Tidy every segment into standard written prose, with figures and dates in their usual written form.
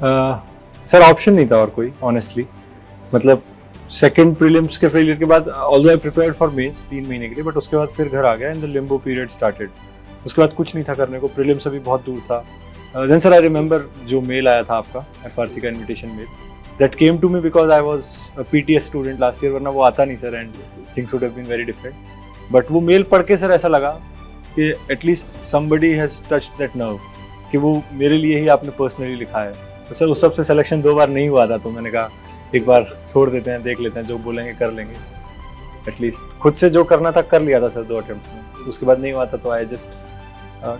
Sir option नहीं था और कोई, ऑनेस्टली। मतलब सेकंड प्रीलिम्स के फेलियर के बाद, although I prepared for mains 3 महीने के लिए, बट उसके बाद फिर घर आ गया and the Limbo period started. उसके बाद कुछ नहीं था करने को, प्रीलिम्स अभी बहुत दूर था। देन सर आई रिमेंबर जो मेल आया था आपका, एफआरसी का invitation mail, that came to me because I was a PTS student last year, वरना वो आता नहीं sir, and things would have been very different. But वो मेल पढ़ के सर ऐसा लगा कि at least somebody has touched that nerve, कि वो मेरे लिए ही आपने पर्सनली लिखा है। तो सर उस सबसे सिलेक्शन 2 बार नहीं हुआ था, तो मैंने कहा एक बार छोड़ देते हैं, देख लेते हैं, जो बोलेंगे कर लेंगे। एटलीस्ट खुद से जो करना था कर लिया था सर 2 अटेम्प्ट्स में, उसके बाद नहीं हुआ था, तो I just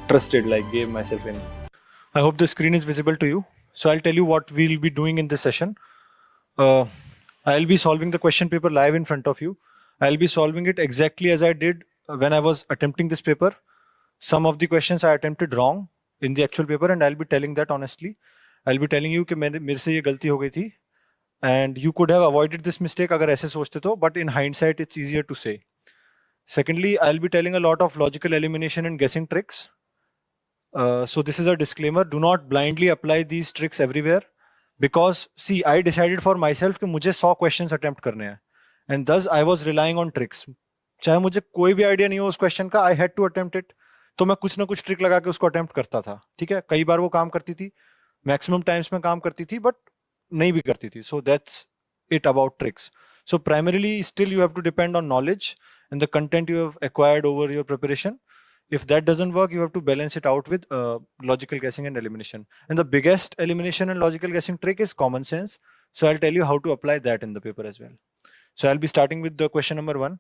trusted, like gave myself in. I hope the screen is visible to you. So I'll tell you what we'll be doing in this session. I'll be solving the question paper live in front of you. I'll be solving it exactly as I did when I was attempting this paper. Some of the questions I attempted wrong in the actual paper, and I'll be telling that honestly. I'll be telling you कि मेरे से ये गलती हो गई थी, and you could have avoided this mistake अगर ऐसे सोचते तो, but in hindsight it's easier to say. Secondly, I'll be telling a lot of logical elimination and guessing tricks. So this is a disclaimer. Do not blindly apply these tricks everywhere. Because, see, I decided for myself कि मुझे 100 questions attempt करने हैं. And thus, I was relying on tricks. चाहे मुझे कोई भी idea नहीं हो उस question का, I had to attempt it. तो मैं कुछ ना कुछ trick लगा के उसको attempt करता था. ठीक है? कई बार वो काम करती थी. Maximum times में काम करती थी, but नहीं भी करती थी. So that's it about tricks. So primarily, still you have to depend on knowledge and the content you have acquired over your preparation. If that doesn't work, you have to balance it out with logical guessing and elimination. And the biggest elimination and logical guessing trick is common sense. So I'll tell you how to apply that in the paper as well. So I'll be starting with the question number 1.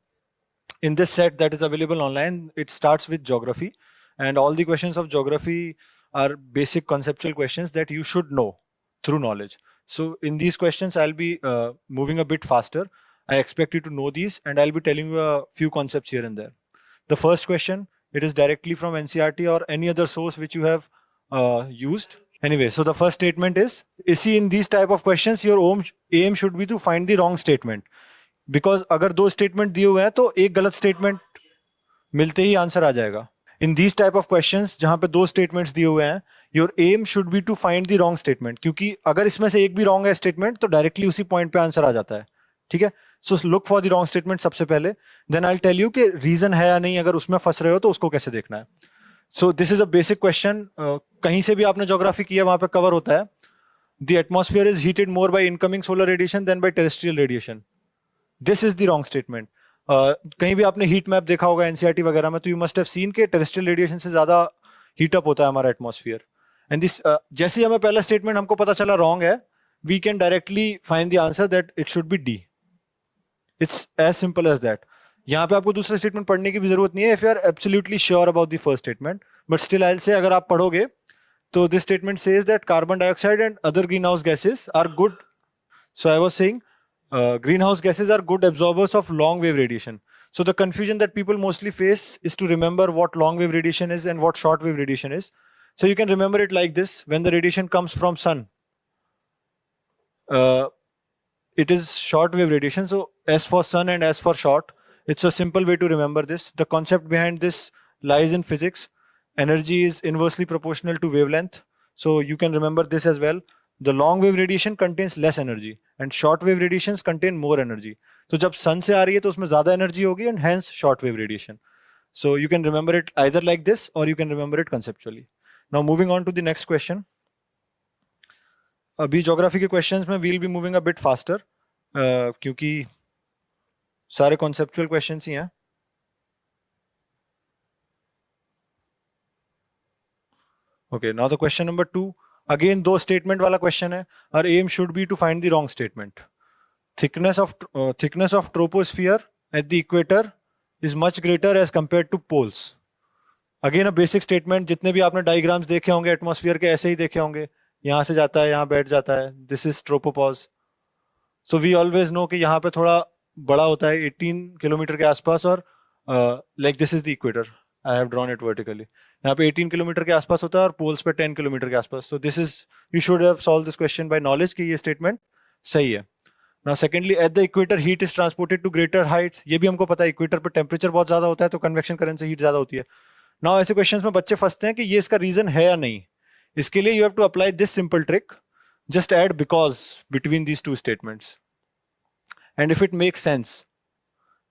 In this set that is available online, it starts with geography. And all the questions of geography are basic conceptual questions that you should know through knowledge. So in these questions, I'll be moving a bit faster. I expect you to know these, and I'll be telling you a few concepts here and there. The first question, it is directly from NCERT or any other source which you have used. Anyway, so the first statement is, see, in these type of questions, your aim should be to find the wrong statement. Because अगर 2 statement दिए हुए हैं तो एक गलत statement मिलते ही answer आ जाएगा. In these type of questions, जहां पे 2 statements दिए हुए हैं, your aim should be to find the wrong statement. क्योंकि अगर इसमें से एक भी wrong है statement, तो directly उसी point पे आंसर आ जाता है. ठीक है? So look for the wrong statement सबसे पहले. Then I'll tell you कि reason है या नहीं, अगर उसमें फंस रहे हो तो उसको कैसे देखना है. So this is a basic question. कहीं से भी आपने geography किया वहां पे cover होता है. The atmosphere is heated more by incoming solar radiation than by terrestrial radiation. This is the wrong statement. कहीं भी आपने हीट मैप देखा होगा एनसीईआरटी वगैरह में, तो यू मस्ट हैव सीन के टेरेस्ट्रियल रेडिएशन से ज्यादा हीट अप होता है हमारा एटमॉस्फेयर. एंड दिस जैसे ही हमें पहला स्टेटमेंट हमको पता चला रॉन्ग है, we can directly find the answer that it should be D. It's as simple as that. यहाँ पे आपको दूसरा स्टेटमेंट पढ़ने की भी जरूरत नहीं है if you are absolutely sure about the first statement. But still I will say, अगर आप पढ़ोगे तो this statement says that carbon dioxide and other greenhouse gases are good. So I was saying greenhouse gases are good absorbers of long wave radiation. So the confusion that people mostly face is to remember what long wave radiation is and what short wave radiation is. So you can remember it like this. When the radiation comes from sun, it is short wave radiation. So S for sun and S for short. It's a simple way to remember this. The concept behind this lies in physics. Energy is inversely proportional to wavelength. So you can remember this as well. The long wave radiation contains less energy and short wave radiations contain more energy. तो जब sun से आ रही है तो उसमें ज्यादा energy होगी and hence short wave radiation. So you can remember it either like this or you can remember it conceptually. Now moving on to the next question. अभी geography के questions में we'll be moving a bit faster क्योंकि सारे conceptual questions ही हैं. Okay, now the question number 2. Again, 2 statement वाला question है. Our aim should be to find the wrong statement. Thickness of troposphere at the equator is much greater as compared to poles. Again, a basic statement. जितने भी आपने diagrams देखे होंगे atmosphere के, ऐसे ही देखे होंगे. यहाँ से जाता है, यहाँ बैठ जाता है. This is tropopause. So we always know कि यहाँ पे थोड़ा बड़ा होता है 18 किलोमीटर के आसपास, और like this is the equator. I have drawn it vertically. यहाँ पे 18 किलोमीटर के आसपास होता है और पोल्स पे 10 किलोमीटर के आसपास. So this is, you should have solved this question by knowledge कि ये statement सही है. Now secondly, at the equator heat is transported to greater heights. ये भी हमको पता है, इक्वेटर पे टेम्परेचर बहुत ज्यादा होता है तो कन्वेक्शन करंट से हीट ज्यादा होती है. Now ऐसे क्वेश्चंस में बच्चे फंसते हैं कि ये इसका रीजन है या नहीं. इसके लिए you have to apply this simple trick. just add because between these two statements, and if it makes sense,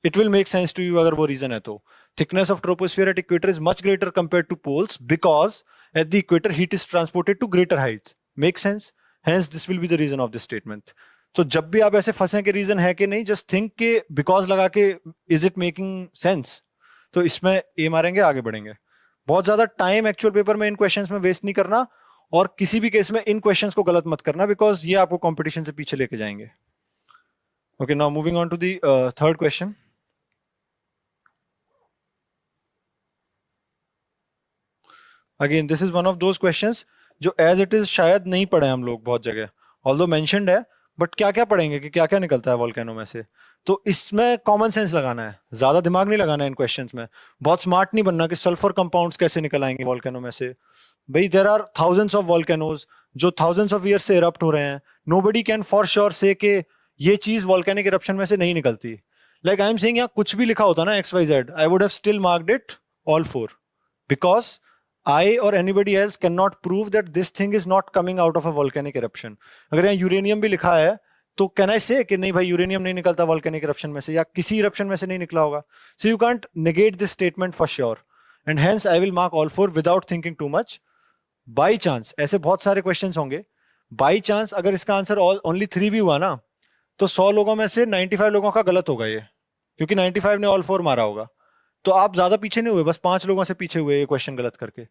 it will make sense to you अगर वो reason है तो. Thickness of troposphere at equator is much greater compared to poles because at the equator heat is transported to greater heights. Make sense? Hence this will be the reason of this statement. तो जब भी आप ऐसे फंसे के reason है कि नहीं, जस्ट थिंक के बिकॉज लगा के इज इट मेकिंग सेंस, तो इसमें ए मारेंगे, आगे बढ़ेंगे. बहुत ज्यादा टाइम एक्चुअल पेपर में इन क्वेश्चंस में वेस्ट नहीं करना, और किसी भी केस में इन क्वेश्चंस को गलत मत करना, बिकॉज ये आपको कंपटीशन से पीछे लेके जाएंगे. Okay, now moving on to the third question. Again this is one of those questions जो एज इट इज शायद नहीं पढ़े हम लोग बहुत जगह, ऑल्दो मेंशन्ड है, बट क्या क्या पढ़ेंगे कि क्या क्या निकलता है वोल्केनो में से. तो इसमें कॉमन सेंस लगाना है, ज्यादा दिमाग नहीं लगाना है इन क्वेश्चंस में. बहुत स्मार्ट नहीं बनना कि सल्फर कंपाउंड्स कैसे निकल आएंगे वोल्केनो में से. भाई there are thousands of volcanoes जो थाउजेंड्स ऑफ ईयर से इरप्ट हो रहे हैं. नोबडी कैन फॉर श्योर से कि ये चीज वोल्केनिक इरप्शन में से नहीं निकलती. लाइक आई एम सेइंग, यहाँ कुछ भी लिखा होता ना XYZ, I would have still marked it all 4 because I or anybody else cannot prove that this thing is not coming out of a volcanic eruption. अगर यहाँ यूरेनियम भी लिखा है तो कैन आई से कि नहीं भाई यूरेनियम नहीं निकलता वोल्केनिक इरप्शन में से, या किसी इरप्शन में से नहीं निकला होगा. So you can't negate this statement for sure, and hence I will mark all 4 without thinking too much. By chance ऐसे बहुत सारे क्वेश्चंस होंगे, बाई चांस अगर इसका आंसर ओनली 3 भी हुआ ना, तो 100 लोगों में से 95 लोगों का गलत होगा ये, क्योंकि 95 ने ऑल 4 मारा होगा. तो आप ज्यादा पीछे नहीं हुए, बस 5 लोगों से पीछे हुए ये क्वेश्चन गलत करके.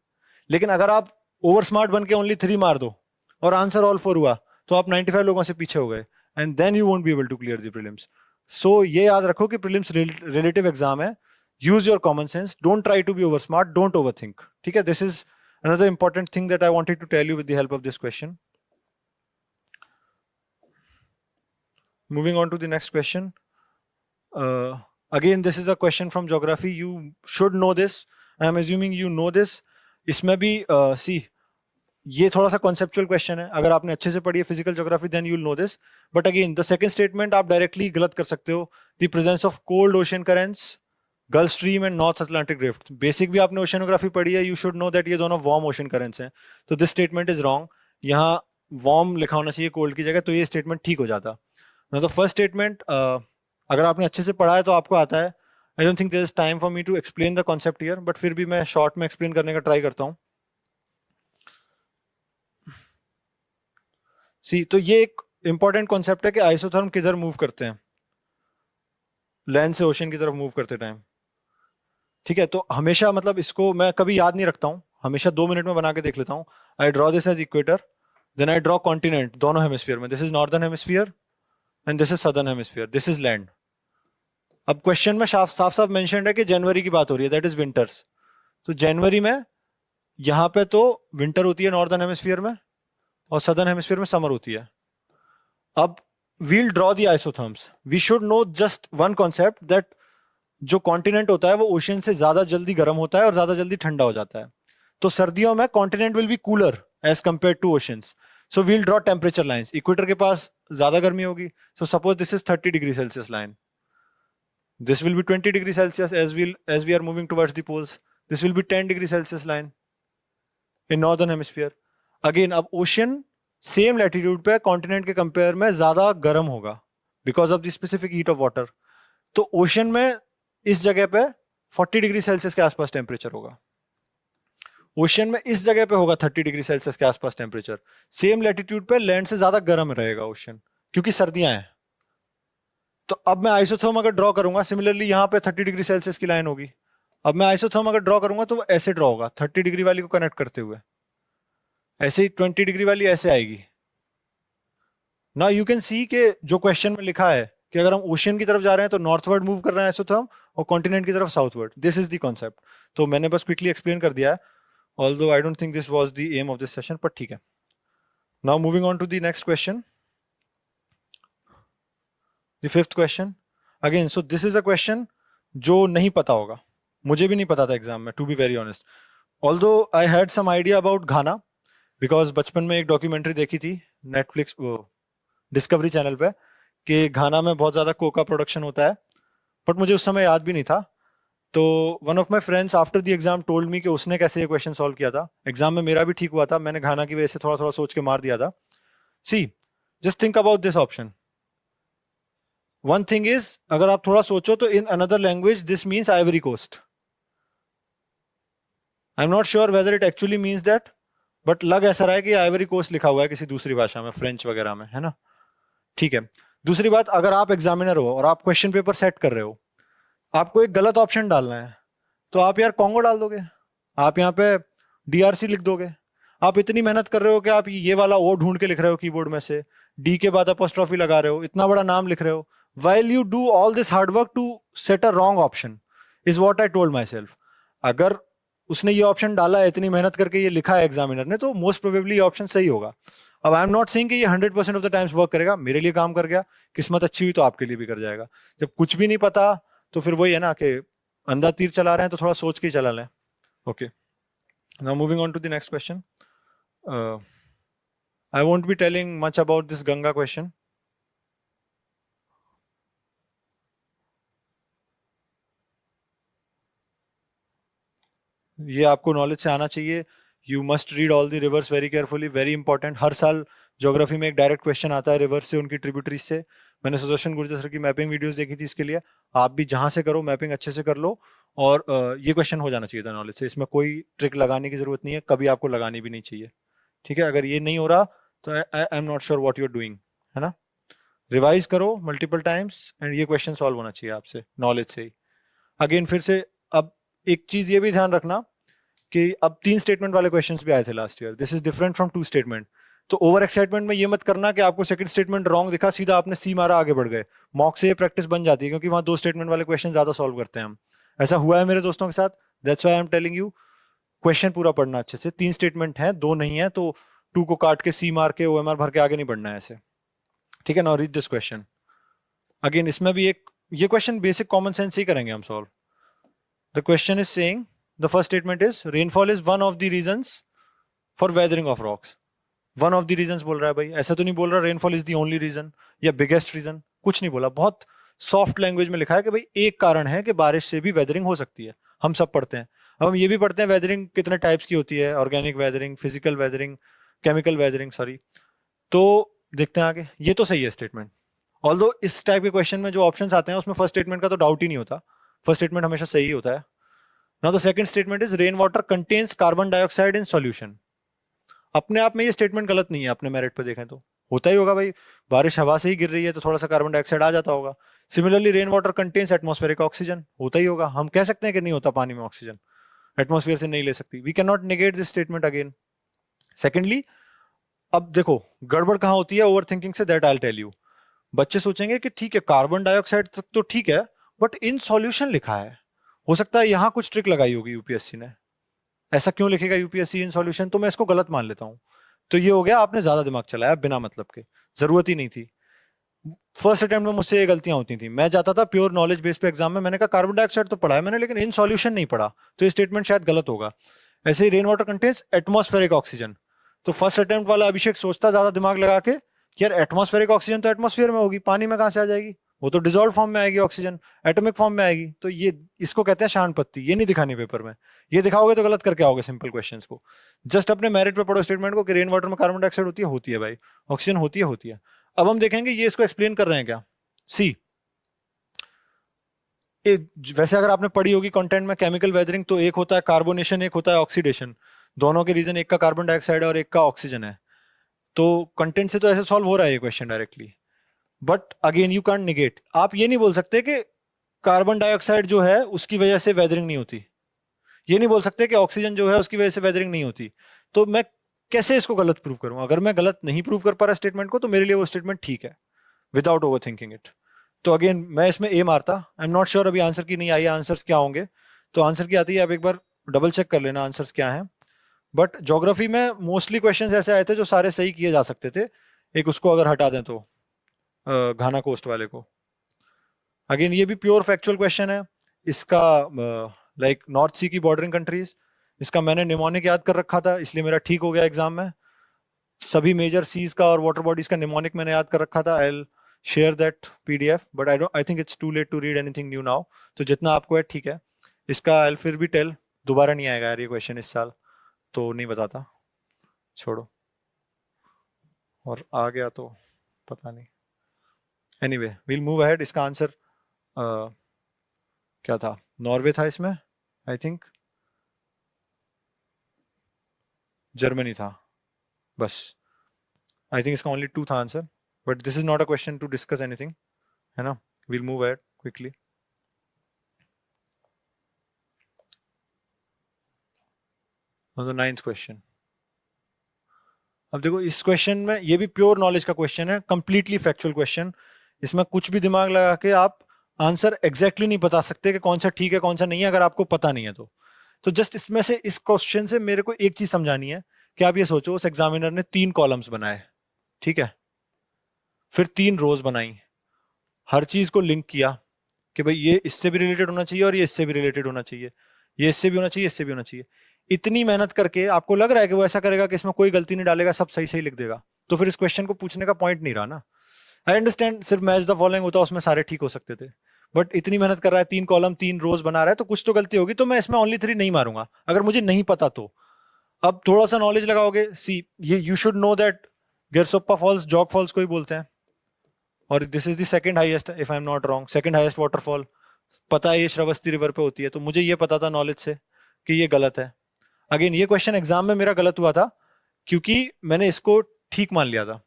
लेकिन अगर आप ओवर स्मार्ट बन के ओनली 3 मार दो और आंसर ऑल 4 हुआ, तो आप 95 लोगों से पीछे हो गए, and then you won't be able to clear the prelims. So ये याद रखो कि प्रीलिम्स रिलेटिव एग्जाम है. Use your common sense, don't try to be over smart, don't overthink. ठीक है, this is another important thing that I wanted to tell you with the help of this question. Moving on to the next question. Again this is a question from geography. You should know this, I am assuming you know this. इसमें भी सी ये थोड़ा सा conceptual question है. अगर आपने अच्छे से पढ़ी है physical geography then you will know this, but again the second statement आप डायरेक्टली गलत कर सकते हो. The presence of cold ocean currents, Gulf Stream and North Atlantic Drift. Basic भी आपने ओशनोग्राफी पढ़ी है, यू शुड नो दैट ये दोनों वार्म ओशन करेंट्स हैं. तो दिस स्टेटमेंट इज रॉन्ग. यहाँ वार्म लिखा होना चाहिए कोल्ड की जगह, तो ये स्टेटमेंट ठीक हो जाता. तो फर्स्ट स्टेटमेंट अगर आपने अच्छे से पढ़ा है तो आपको आता है. I don't think there is time for me to explain the concept here, but फिर भी मैं शॉर्ट में एक्सप्लेन करने का ट्राई करता हूँ. सी, तो ये एक इंपॉर्टेंट कॉन्सेप्ट है कि आइसोथर्म किधर मूव करते हैं, लैंड से ओशन की तरफ मूव करते टाइम. ठीक है, तो हमेशा मतलब इसको मैं कभी याद नहीं रखता हूँ, हमेशा 2 मिनट में बना के देख लेता हूँ. I draw this as equator, then I draw continent दोनों हेमिस्फीयर में. This is northern hemisphere and this is southern hemisphere, this is land. अब क्वेश्चन में साफ साफ मेंशन्ड है कि जनवरी की बात हो रही है, दैट इज विंटर्स. तो जनवरी में यहाँ पे तो विंटर होती है नॉर्दर्न हेमिस्फीयर में, और सदर्न हेमिस्फीयर में समर होती है. अब we'll draw the isotherms. We should know just one concept, that जो कॉन्टिनेंट होता है वो ओशन से ज्यादा जल्दी गर्म होता है और ज्यादा जल्दी ठंडा हो जाता है. तो सर्दियों में continent will be cooler as compare to oceans. So we'll draw temperature lines. Equator के पास ज्यादा गर्मी होगी, so suppose this is 30 degree Celsius line. This will be 20 degree Celsius as we are moving towards the poles. This will be 10 degree Celsius line in northern hemisphere. Again, अब ocean same latitude पे continent के compare में ज्यादा गर्म होगा because of the specific heat of water. तो ocean में इस जगह पे 40 डिग्री सेल्सियस के आसपास टेम्परेचर होगा. ओशन में इस जगह पे होगा 30 डिग्री सेल्सियस के आसपास टेम्परेचर. सेम लैटिट्यूड पे लैंड से ज्यादा गर्म रहेगा ओशन, क्योंकि सर्दियां हैं. तो अब मैं आइसोथर्म अगर ड्रॉ करूंगा, सिमिलरली यहाँ पे 30 डिग्री सेल्सियस की लाइन होगी. अब मैं आइसोथर्म अगर ड्रॉ करूंगा तो वो ऐसे ड्रॉ होगा, 30 डिग्री वाली को कनेक्ट करते हुए. ऐसे ही 20 डिग्री वाली ऐसे आएगी. नाउ यू कैन सी कि जो क्वेश्चन में लिखा है कि अगर हम ओशन की तरफ जा रहे हैं तो नॉर्थवर्ड मूव कर रहे हैं आइसोथर्म, और कॉन्टिनेंट की तरफ southward. This is the concept. तो मैंने बस क्विकली एक्सप्लेन कर दिया है, although I don't think this was the aim of this session, पर ठीक है. Now moving on to the next question, the fifth question. Again so this is a question जो नहीं पता होगा, मुझे भी नहीं पता था एग्जाम में, to be very honest. Although I had some idea about Ghana, because बचपन में एक डॉक्यूमेंट्री देखी थी नेटफ्लिक्स डिस्कवरी चैनल पे कि घाना में बहुत ज्यादा कोका प्रोडक्शन होता है, बट मुझे उस समय याद भी नहीं था. तो one of my friends after the exam told me कि उसने कैसे ये क्वेश्चन सॉल्व किया था. एग्जाम में मेरा भी ठीक हुआ था, मैंने घाना की वजह से थोड़ा थोड़ा सोच के मार दिया था. See just think about this option. One thing is, अगर आप थोड़ा सोचो तो in another language this means Ivory Coast. I am not sure whether it actually means that, but लग ऐसा रहा है कि आइवरी कोस्ट लिखा हुआ है किसी दूसरी भाषा में, फ्रेंच वगैरह में, है ना. ठीक है. दूसरी बात, अगर आप एग्जामिनर हो और आप क्वेश्चन पेपर सेट कर रहे हो, आपको एक गलत ऑप्शन डालना है, तो आप यार कॉन्गो डाल दोगे, आप यहाँ पे डीआरसी लिख दोगे. आप इतनी मेहनत कर रहे हो कि आप ये वाला ओ ढूंढ के लिख रहे हो कीबोर्ड में से, डी के बाद अपोस्ट्रोफी लगा रहे हो, इतना बड़ा नाम लिख रहे हो, while you do all this hard work to set a wrong option is what I told myself. अगर उसने ये ऑप्शन डाला है, इतनी मेहनत करके ये लिखा है एग्जामिनर ने, तो मोस्ट प्रोबेबली ये ऑप्शन सही होगा. अब आई एम नॉट सेइंग कि ये 100% ऑफ द टाइम्स वर्क करेगा. मेरे लिए काम कर गया, किस्मत अच्छी हुई तो आपके लिए भी कर जाएगा. जब कुछ भी नहीं पता तो फिर वही है ना कि अंधा तीर चला रहे हैं तो थोड़ा सोच के ही चला लें. Okay, now moving on to the next question. I won't be telling much about this Ganga question. ये आपको नॉलेज से आना चाहिए. You must read all the rivers very carefully, very important. हर साल ज्योग्राफी में एक डायरेक्ट क्वेश्चन आता है रिवर्स से, उनकी ट्रिब्यूटरीज से. मैंने सुदर्शन गुर्जर सर की मैपिंग वीडियोस देखी थी इसके लिए. आप भी जहां से करो मैपिंग अच्छे से कर लो. और ये क्वेश्चन हो जाना चाहिए था नॉलेज से. इसमें कोई ट्रिक लगाने की जरूरत नहीं है, कभी आपको लगानी भी नहीं चाहिए. ठीक है, अगर ये नहीं हो रहा तो I am not sure what you are doing, है ना. रिवाइज करो मल्टीपल टाइम्स एंड ये क्वेश्चन सॉल्व होना चाहिए आपसे नॉलेज से ही. अगेन फिर से, अब एक चीज ये भी ध्यान रखना कि अब 3 स्टेटमेंट वाले क्वेश्चंस भी आए थे last year. This is different from 2 statement. तो ओवर एक्साइटमेंट में ये मत करना कि आपको सेकंड स्टेटमेंट रॉन्ग दिखा, सीधा आपने सी मारा, आगे बढ़ गए. मॉक से ये प्रैक्टिस बन जाती है, क्योंकि वहां 2 स्टेटमेंट वाले क्वेश्चन ज्यादा सॉल्व करते हैं हम. ऐसा हुआ है मेरे दोस्तों के साथ. That's why I am telling you, question पूरा पढ़ना अच्छे से. 3 स्टेटमेंट है, 2 नहीं है, तो 2 को काट के सी मार के ओएमआर भर के आगे नहीं बढ़ना है ऐसे. ठीक है. Now read this question. Again इसमें भी एक, ये क्वेश्चन बेसिक कॉमन सेंस ही करेंगे हम solve. The question is saying, the first statement is rainfall is one of the reasons for weathering of rocks. One of the reasons बोल रहा है भाई, ऐसा तो नहीं बोल रहा rainfall is the only reason या biggest reason, कुछ नहीं बोला. बहुत सॉफ्ट लैंग्वेज में लिखा है कि भाई एक कारण है कि बारिश से भी वेदरिंग हो सकती है. हम सब पढ़ते हैं. अब हम ये भी पढ़ते हैं वेदरिंग कितने टाइप्स की होती है, organic weathering, physical weathering, chemical weathering, sorry. तो देखते हैं आगे. ये तो सही है स्टेटमेंट. ऑल्दो इस टाइप के क्वेश्चन में जो ऑप्शंस आते हैं उसमें फर्स्ट स्टेटमेंट का तो डाउट ही नहीं होता. फर्स्ट स्टेटमेंट हमेशा सही होता है. Now the second statement is rainwater contains carbon dioxide in solution. अपने आप में ये स्टेटमेंट गलत नहीं है, अपने मेरिट पे देखें तो होता ही होगा भाई. बारिश हवा से ही गिर रही है तो थोड़ा सा कार्बन डाइऑक्साइड आ जाता होगा. Similarly rain water contains atmospheric oxygen, होता ही होगा. हम कह सकते हैं कि नहीं होता पानी में ऑक्सीजन, एटमॉस्फेयर से नहीं ले सकती. We can not negate this statement again. Secondly, अब देखो गड़बड़ कहाँ होती है ओवर थिंकिंग से, दैट आई टेल यू. बच्चे सोचेंगे कि ठीक है कार्बन डाइऑक्साइड तक तो ठीक है, बट इन सॉल्यूशन लिखा है, हो सकता है यहां कुछ ट्रिक लगाई होगी यूपीएससी ने. ऐसा क्यों लिखेगा यूपीएससी इन सॉल्यूशन, तो मैं इसको गलत मान लेता हूं. तो ये हो गया, आपने ज्यादा दिमाग चलाया बिना मतलब के, जरूरत ही नहीं थी. फर्स्ट अटेम्प्ट में मुझसे ये गलतियां होती थी. मैं जाता था प्योर नॉलेज बेस पे एग्जाम में, मैंने कहा कार्बन डाइऑक्साइड तो पढ़ा है मैंने, लेकिन इन सॉल्यूशन नहीं पढ़ा, तो ये स्टेटमेंट शायद गलत होगा. ऐसे ही rain water contains atmospheric oxygen, तो फर्स्ट अटेम्प्ट वाला अभिषेक सोचता ज्यादा दिमाग लगा के कि यार एटमॉस्फेरिक ऑक्सीजन तो एटमॉस्फेयर में होगी, पानी में कहां से आ जाएगी, वो तो डिजोल्व फॉर्म में आएगी ऑक्सीजन, एटॉमिक फॉर्म में आएगी. तो ये इसको कहते हैं शान पत्ती. ये नहीं दिखानी पेपर में, ये दिखाओगे तो गलत करके आओगे सिंपल क्वेश्चंस को. जस्ट अपने मेरिट पे पढ़ो स्टेटमेंट को कि रेन वाटर में कार्बन डाइऑक्साइड होती है भाई, ऑक्सीजन होती है. अब हम देखेंगे ये इसको एक्सप्लेन कर रहे हैं क्या. सी, वैसे अगर आपने पढ़ी होगी कंटेंट में केमिकल वेदरिंग, तो एक होता है कार्बोनेशन, एक होता है ऑक्सीडेशन. दोनों के रीजन, एक का कार्बन डाइऑक्साइड है और एक का ऑक्सीजन है. तो कंटेंट से तो ऐसे सॉल्व हो रहा है ये question directly. But again you can't negate, आप ये नहीं बोल सकते कि कार्बन डाइऑक्साइड जो है उसकी वजह से वेदरिंग नहीं होती, ये नहीं बोल सकते कि ऑक्सीजन जो है उसकी वजह से वेदरिंग नहीं होती. तो मैं कैसे इसको गलत प्रूव करूं. अगर मैं गलत नहीं प्रूव कर पा रहा स्टेटमेंट को, तो मेरे लिए वो स्टेटमेंट ठीक है विदाउट ओवर थिंकिंग इट. तो अगेन मैं इसमें ए मारता. आई एम नॉट श्योर अभी आंसर की नहीं आई है, आंसर्स क्या होंगे. तो आंसर की आती है, आप एक बार डबल चेक कर लेना आंसर्स क्या है. बट ज्योग्राफी में मोस्टली क्वेश्चंस ऐसे आए थे जो सारे सही किए जा सकते थे. एक उसको अगर हटा दें तो घाना कोस्ट वाले को. अगेन ये भी प्योर फैक्चुअल क्वेश्चन है. इसका लाइक नॉर्थ सी की बॉर्डरिंग कंट्रीज, इसका मैंने निमोनिक याद कर रखा था, इसलिए मेरा ठीक हो गया एग्जाम में. सभी मेजर सीज का और वाटर बॉडीज का निमोनिक मैंने याद कर रखा था. I share that PDF, but I think it's too late to read anything new now. तो जितना आपको है ठीक है. इसका आई फिर भी टेल, दोबारा नहीं आएगा यार ये क्वेश्चन इस साल, तो नहीं बताता, छोड़ो. और आ गया तो पता नहीं। Anyway will move ahead. इसका आंसर क्या था? नॉर्वे था इसमें, आई थिंक जर्मनी था बस। आई थिंक इसका ओनली 2 था answer, but this is not a question to discuss anything, है ना। Will move ahead quickly. The 9th question. अब देखो इस क्वेश्चन में, ये भी प्योर नॉलेज का क्वेश्चन है, कंप्लीटली फैक्चुअल क्वेश्चन। इसमें कुछ भी दिमाग लगा के आप आंसर एग्जैक्टली नहीं बता सकते कि कौन सा ठीक है कौन सा नहीं है, अगर आपको पता नहीं है तो जस्ट इसमें से, इस क्वेश्चन से मेरे को एक चीज समझानी है कि आप ये सोचो उस एग्जामिनर ने 3 कॉलम्स बनाए, ठीक है, फिर 3 रोज बनाई, हर चीज को लिंक किया कि भाई ये इससे भी रिलेटेड होना चाहिए और ये इससे भी रिलेटेड होना चाहिए, ये इससे भी होना चाहिए, इससे भी होना चाहिए। इतनी मेहनत करके आपको लग रहा है कि वो ऐसा करेगा कि इसमें कोई गलती नहीं डालेगा, सब सही सही लिख देगा, तो फिर इस क्वेश्चन को पूछने का पॉइंट नहीं रहा ना। आई अंडरस्टैंड सिर्फ मैच द फॉलोइंग होता उसमें सारे ठीक हो सकते थे, बट इतनी मेहनत कर रहा है, 3 कॉलम 3 रोज बना रहा है, तो कुछ तो गलती होगी, तो मैं इसमें ओनली 3 नहीं मारूंगा अगर मुझे नहीं पता तो। अब थोड़ा सा नॉलेज लगाओगे, सी ये you should know that Gersoppa falls Jog falls को ही बोलते हैं, और this is the second highest, if I am not wrong, second highest waterfall. पता है ये श्रावस्ती रिवर पे होती है, तो मुझे ये पता था नॉलेज से कि ये गलत है। अगेन ये क्वेश्चन एग्जाम में मेरा गलत हुआ था क्योंकि मैंने इसको ठीक मान लिया था,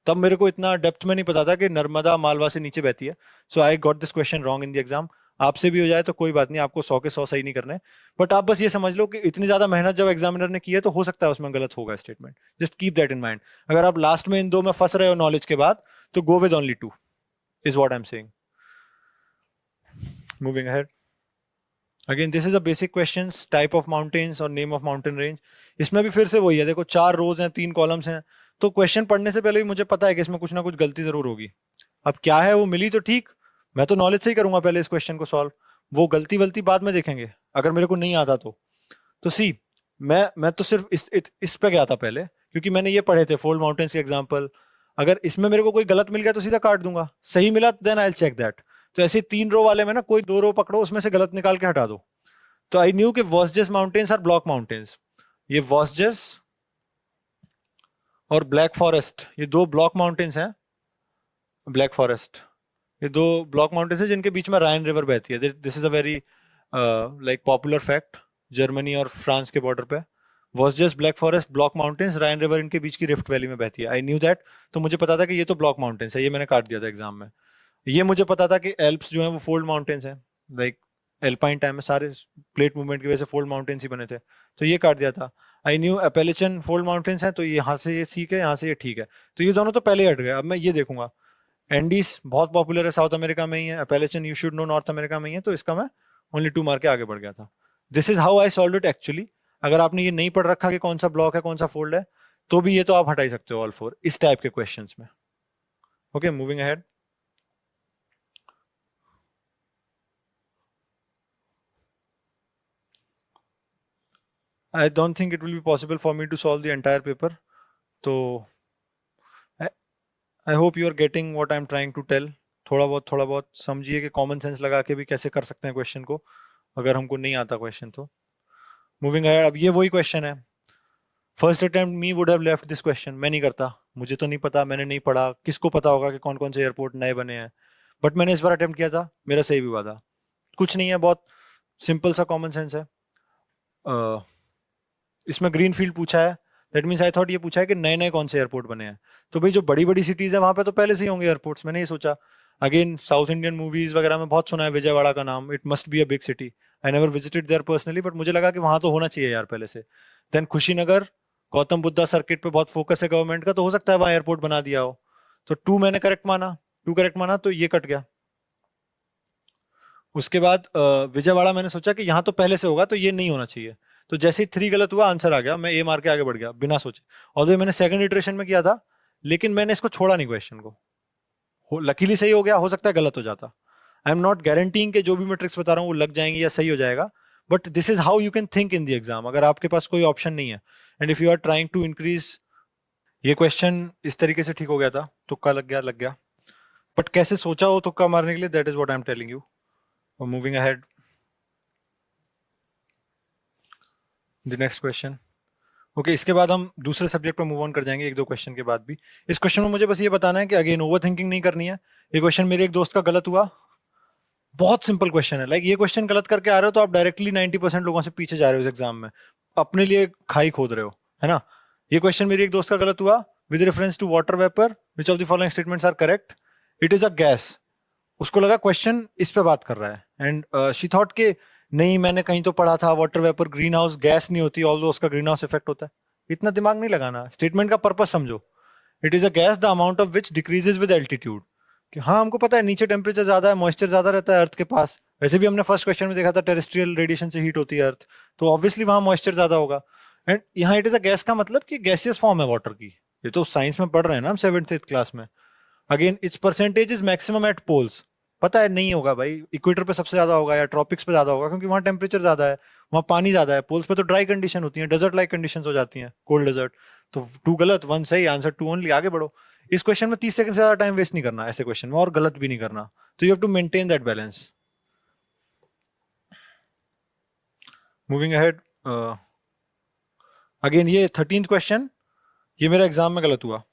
तब मेरे को इतना डेप्थ में नहीं पता था कि नर्मदा मालवा से नीचे बहती है। So I got this question wrong in the exam. आपसे भी हो जाए तो कोई बात नहीं, आपको 100 के 100 सही नहीं करने, बट आप बस ये समझ लो कि इतनी ज्यादा मेहनत जब एग्जामिनर ने की है तो हो सकता है उसमें गलत होगा statement. Just keep that in mind. अगर आप लास्ट में इन 2 में फंस रहे हो नॉलेज के बाद, तो go with only 2 is what I am saying. Moving ahead. Again this is a basic questions, type of mountains और नेम ऑफ माउंटेन रेंज। इसमें भी फिर से वही है, देखो 4 रोज हैं, 3 कॉलम्स हैं, तो क्वेश्चन पढ़ने से पहले भी मुझे पता है कि इसमें कुछ ना कुछ गलती जरूर होगी। अब क्या है वो मिली तो ठीक, मैं तो नॉलेज से ही करूंगा पहले इस क्वेश्चन को सॉल्व, वो गलती वलती बाद में देखेंगे अगर मेरे को नहीं आता तो सी मैं तो सिर्फ इस पे गया था पहले क्योंकि मैंने ये पढ़े थे फोल्ड माउंटेन्स के एग्जाम्पल। अगर इसमें मेरे को कोई गलत मिल गया तो सीधा काट दूंगा, सही मिला then I will check that. तो ऐसे 3 रो वाले में ना कोई 2 रो पकड़ो, उसमें से गलत निकाल के हटा दो। तो आई न्यू कि वॉस्जेस माउंटेन्स आर ब्लॉक माउंटेन्स। ये वॉस्जेस और ब्लैक फॉरेस्ट, ये 2 ब्लॉक माउंटेन्स हैं। ब्लैक फॉरेस्ट, ये 2 ब्लॉक माउंटेन्स हैं जिनके बीच में राइन रिवर बहती है। This is a very like popular fact, Germany और फ्रांस के बॉर्डर पे Vosges, Black Forest, block mountains, Rhine river इनके बीच की रिफ्ट वैली में बहती है। I knew that. तो मुझे पता था कि ये तो ब्लॉक माउंटेन्स है, ये मैंने काट दिया था एग्जाम में। ये मुझे पता था कि एल्प्स जो है वो फोल्ड माउंटेन्स हैं, लाइक एल्पाइन टाइम में सारे प्लेट मूवमेंट की वजह से फोल्ड माउंटेन्स ही बने थे, तो ये काट दिया था। आई न्यू अपेलेचन फोल्ड माउंटेन्स हैं, तो यहाँ से ये ठीक है, यहाँ से ये ठीक है, तो ये दोनों तो पहले ही हट गए। अब मैं ये देखूंगा, एंडीज बहुत पॉपुलर है, साउथ अमेरिका में ही है, Appalachian you should know North America में ही है, तो इसका मैं ओनली 2 मार के आगे बढ़ गया था। This is how I solve it actually. अगर आपने ये नहीं पढ़ रखा कि कौन सा ब्लॉक है कौन सा फोल्ड है, तो भी ये तो आप हटा ही सकते हो ऑल 4 इस टाइप के क्वेश्चन में। Okay moving ahead. I don't think it will be possible for me to solve the entire paper. तो I hope you are getting what I'm trying to tell. थोड़ा बहुत समझिए कि कॉमन सेंस लगा के भी कैसे कर सकते हैं क्वेश्चन को, अगर हमको नहीं आता क्वेश्चन तो। Moving ahead. अब ये वही क्वेश्चन है, first attempt me would have left this question. मैं नहीं करता, मुझे तो नहीं पता, मैंने नहीं पढ़ा, किसको पता होगा कि कौन कौन से एयरपोर्ट नए बने हैं, बट मैंने इस बार अटेम्प्ट किया था, मेरा सही भी हुआ था। कुछ नहीं है, बहुत सिंपल सा कॉमन सेंस है। इसमें ग्रीन फील्ड पूछा है, दैट मीन्स आई थॉट ये पूछा है कि नए नए कौन से एयरपोर्ट बने हैं, तो भाई जो बड़ी बड़ी सिटीज है वहां पे तो पहले से ही होंगे एयरपोर्ट्स, मैंने ये सोचा। अगेन साउथ इंडियन मूवीज वगैरह में बहुत सुना है विजयवाड़ा का नाम, it must be a big city. I never visited there personally, but मुझे लगा कि वहां तो होना चाहिए यार पहले से। देन कुशीनगर, गौतम बुद्धा सर्किट पे बहुत फोकस है गवर्नमेंट का, तो हो सकता है वहां एयरपोर्ट बना दिया हो। तो 2 मैंने करेक्ट माना, 2 करेक्ट माना, तो ये कट गया। उसके बाद विजयवाड़ा मैंने सोचा कि यहाँ तो पहले से होगा तो ये नहीं होना चाहिए, तो जैसे ही 3 गलत हुआ आंसर आ गया, मैं ए मार के आगे बढ़ गया बिना सोचे। और मैंने सेकंड इटरेशन में किया था, लेकिन मैंने इसको छोड़ा नहीं क्वेश्चन को, लकीली सही हो गया, हो सकता है गलत हो जाता। आई एम नॉट गारंटीइंग कि जो भी मैं ट्रिक्स बता रहा हूँ वो लग जाएंगे या सही हो जाएगा, but this is how you can think in the exam, अगर आपके पास कोई ऑप्शन नहीं है and if you are trying to increase. ये क्वेश्चन इस तरीके से ठीक हो गया था, तुक्का लग गया, बट कैसे सोचा हो तुक्का मारने के लिए, that is what I am telling you. Moving ahead, the next question. Okay, इसके बाद हम दूसरे सब्जेक्ट पर मूव ऑन कर जाएंगे एक दो क्वेश्चन के बाद भी। इस क्वेश्चन में मुझे बस ये बताना है कि अगेन ओवर थिंकिंग नहीं करनी है। ये क्वेश्चन मेरे एक दोस्त का गलत हुआ, बहुत सिंपल क्वेश्चन है। लाइक ये क्वेश्चन गलत करके आ रहे हो तो आप डायरेक्टली 90% लोगों से पीछे जा रहे हो इस एग्जाम में, अपने लिए खाई खोद रहे हो, है ना। ये क्वेश्चन मेरे एक दोस्त का गलत हुआ, with reference to water vapour which of the following statements are correct, it is a gas. उसको लगा क्वेश्चन इस पे बात कर रहा है, एंड शी थॉट के नहीं मैंने कहीं तो पढ़ा था water vapour green house gas नहीं होती, ऑल्दो उसका ग्रीन हाउस इफेक्ट होता है। इतना दिमाग नहीं लगाना, स्टेटमेंट का पर्पस समझो। It is a gas the amount of which decreases with altitude. कि हाँ हमको पता है नीचे टेम्परेचर ज्यादा है, मॉइस्चर ज्यादा रहता है अर्थ के पास, वैसे भी हमने फर्स्ट क्वेश्चन में देखा था टेरेस्ट्रियल रेडिएशन से हीट होती है अर्थ, तो ऑब्वियसली वहां मॉइस्चर ज्यादा होगा। एंड यहाँ इट इज अ गैस का मतलब कि गैसियस फॉर्म है वाटर की। ये तो साइंस में पढ़ रहे हैं ना हम 7th 8th क्लास में। Again its percentage is maximum at poles. पता है नहीं होगा भाई, इक्वेटर पे सबसे ज्यादा होगा या ट्रॉपिक्स पे ज्यादा होगा, क्योंकि वहां टेम्परेचर ज्यादा है, वहां पानी ज्यादा है। पोल्स पे तो ड्राई कंडीशन होती है, डेजर्ट लाइक कंडीशन हो जाती है, कोल्ड डेजर्ट। तो 2 गलत 1 सही, आंसर 2 ओनली, आगे बढ़ो। इस क्वेश्चन में 30 सेकंड से ज्यादा टाइम वेस्ट नहीं करना ऐसे क्वेश्चन में, और गलत भी नहीं करना। तो you have to maintain that balance. Moving ahead, again ये 13th क्वेश्चन, ये मेरा एग्जाम में गलत हुआ।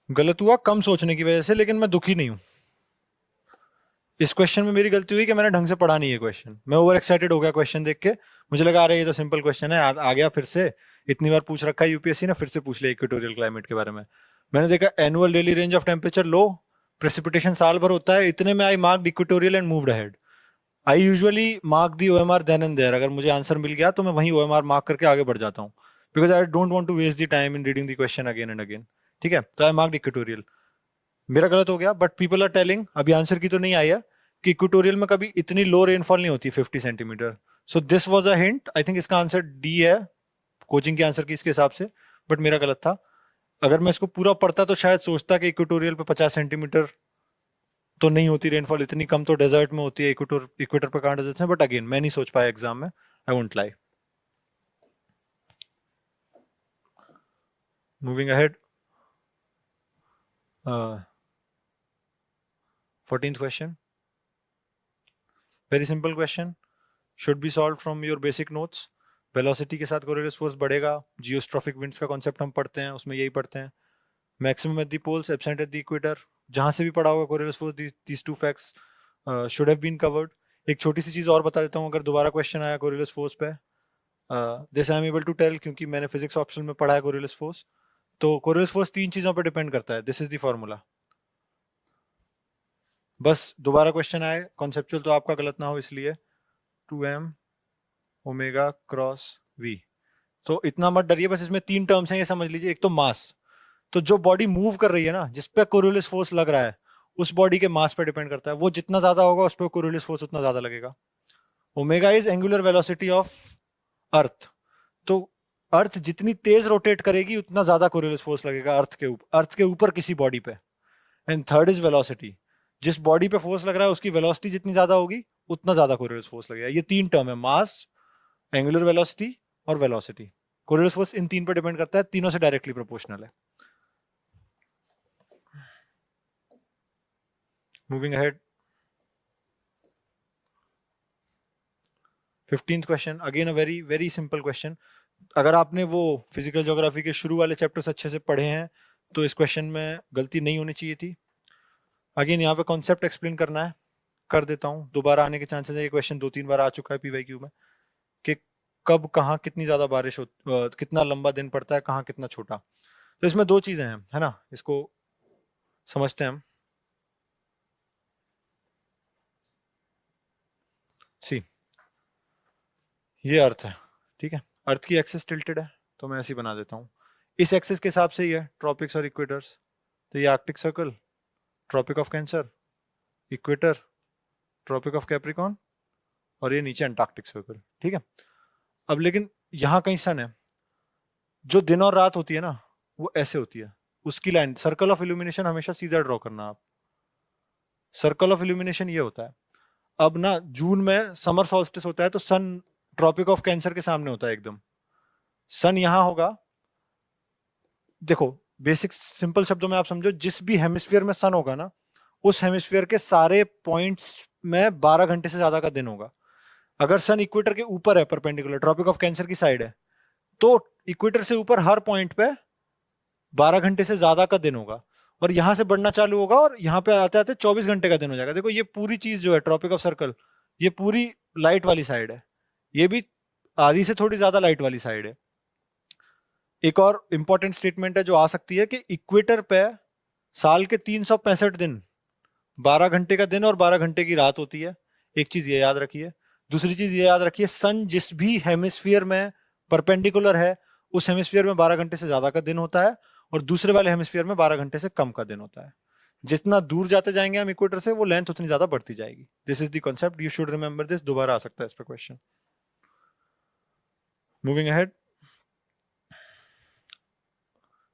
गलत हुआ कम सोचने की वजह से, लेकिन मैं दुखी नहीं हूं। इस क्वेश्चन में मेरी गलती हुई कि मैंने ढंग से पढ़ा नहीं है क्वेश्चन, मैं ओवर एक्साइटेड हो गया क्वेश्चन देख के। मुझे लगा अरे ये तो सिंपल क्वेश्चन है, आ गया फिर से, इतनी बार पूछ रखा है यूपीएससी ने, फिर से पूछ लिया इक्वेटोरियल क्लाइमेट के बारे में। मैंने देखा annual daily range of temperature low, precipitation साल भर होता है, इतने में I marked equatorial and moved ahead. I usually mark the OMR then and there, अगर मुझे आंसर मिल गया तो मैं वहीं ओएमआर मार्क करके आगे बढ़ जाता हूँ, because I don't want to waste the time in reading the question again and again. ठीक है, तो आई मार्क्ड इक्वेटोरियल। मेरा गलत हो गया, बट पीपल आर टेलिंग, अभी आंसर की तो नहीं आई है, कि इक्वेटोरियल में कभी इतनी लो रेनफॉल नहीं होती 50 centimetre. So this was a hint, I think इसका आंसर डी है कोचिंग के आंसर की इसके हिसाब से, बट मेरा गलत था। अगर मैं इसको पूरा पढ़ता तो शायद सोचता कि इक्वेटोरियल पे 50 सेंटीमीटर तो नहीं होती रेनफॉल, इतनी कम तो डेजर्ट में होती है, इक्वेटर पे कहाँ डेजर्ट है, बट अगेन मैं नहीं सोच पाया एग्जाम में, I won't lie. Moving ahead, 14th question, very simple question, should be solve from your basic notes. Velocity के साथ कोरिलेस फोर्स बढ़ेगा, जियोस्ट्रॉफिक विंड्स का कॉन्सेप्ट हम पढ़ते हैं, उसमें यही पढ़ते हैं। Maximum at the poles, absent at the equator, जहां से भी पढ़ा होगा Coriolis force, these two facts should have been covered. एक छोटी सी चीज और बता देता हूँ, अगर दोबारा क्वेश्चन आया कोरिलेस फोर्स पे, this I am able to tell क्योंकि मैंने फिजिक्स ऑप्शन में पढ़ा है कोरिलेस फोर्स। तो कोरिलेस फोर्स 3 चीजों पर डिपेंड करता है, दिस इज द फॉर्मूला। बस दोबारा क्वेश्चन आए कॉन्सेप्चुअल तो आपका गलत ना हो इसलिए, 2m ओमेगा क्रॉस v। तो इतना मत डरिए, बस इसमें 3 टर्म्स हैं ये समझ लीजिए। एक तो मास, तो जो बॉडी मूव कर रही है ना, जिस पे कोरिलेस फोर्स लग रहा है, उस बॉडी के मास पे डिपेंड करता है, वो जितना ज्यादा होगा उस पर कोरिलेस फोर्स उतना ज्यादा लगेगा। Omega is angular velocity of earth, तो अर्थ जितनी तेज रोटेट करेगी उतना ज्यादा कोरिलेस फोर्स लगेगा अर्थ के ऊपर किसी बॉडी पे। एंड थर्ड इज वेलोसिटी, जिस बॉडी पे फोर्स लग रहा है उसकी वेलोसिटी जितनी ज्यादा होगी उतना ज्यादा कोरिलेस फोर्स लगेगा। ये 3 टर्म है, मास, एंगुलर वेलोसिटी और वेलोसिटी। कोरिलेस फोर्स इन 3 पे डिपेंड करता है, तीनों से डायरेक्टली प्रोपोर्शनल है। Moving ahead, 15th question, again a very very simple question. अगर आपने वो फिजिकल ज्योग्राफी के शुरू वाले चैप्टर्स अच्छे से पढ़े हैं तो इस क्वेश्चन में गलती नहीं होनी चाहिए थी। अगेन यहाँ पे कॉन्सेप्ट एक्सप्लेन करना है, कर देता हूँ, दोबारा आने के चांसेस है। ये क्वेश्चन 2-3 बार आ चुका है पीवाईक्यू में, कि कब कहाँ कितनी ज्यादा बारिश हो, कितना लंबा दिन पड़ता है, कहाँ कितना छोटा। तो इसमें 2 चीजें हैं, है ना, इसको समझते हैं हम। सी, ये अर्थ है, ठीक है, अर्थ की एक्सिस टिल्टेड है तो मैं ऐसे ही बना देता हूँ। इस एक्सिस के हिसाब से ही है ट्रॉपिक्स और इक्वेटर्स, तो ये Arctic Circle, Tropic of Cancer, equator, Tropic of Capricorn, और ये नीचे अंटार्कटिक सर्कल, ठीक है। अब लेकिन यहाँ कहीं सन है, जो दिन और रात होती है ना वो ऐसे होती है, उसकी लाइन, सर्कल ऑफ इल्यूमिनेशन हमेशा सीधा ड्रॉ करना आप। सर्कल ऑफ इल्यूमिनेशन ये होता है, अब ना जून में समर सॉल्स्टिस होता है तो सन ट्रॉपिक ऑफ कैंसर के सामने होता है एकदम, सन यहां होगा। देखो बेसिक सिंपल शब्दों में आप समझो, जिस भी हेमिस्फीयर में सन होगा ना, उस हेमिस्फीयर के सारे पॉइंट्स में 12 घंटे से ज्यादा का दिन होगा। अगर सन इक्वेटर के ऊपर है, परपेंडिकुलर ट्रॉपिक ऑफ कैंसर की साइड है, तो इक्वेटर से ऊपर हर पॉइंट पे 12 घंटे से ज्यादा का दिन होगा, और यहां से बढ़ना चालू होगा और यहाँ पे आते आते 24 घंटे का दिन हो जाएगा। देखो ये पूरी चीज जो है ट्रॉपिक ऑफ सर्कल, ये पूरी लाइट वाली साइड है, ये भी आधी से थोड़ी ज्यादा लाइट वाली साइड है। एक और इंपॉर्टेंट स्टेटमेंट है जो आ सकती है कि इक्वेटर पे साल के 365 दिन 12 घंटे का दिन और 12 घंटे की रात होती है। एक चीज ये याद रखिए। दूसरी चीज ये याद रखिए, सन जिस भी हेमिस्फीयर में परपेंडिकुलर है उस हेमिस्फीयर में 12 घंटे से ज्यादा का दिन होता है, और दूसरे वाले हेमिस्फीयर में 12 घंटे से कम का दिन होता है। जितना दूर जाते जाएंगे हम इक्वेटर से, वो लेंथ उतनी ज्यादा बढ़ती जाएगी। This is the concept, you should remember this. दोबारा आ सकता है इस पर क्वेश्चन। Moving ahead.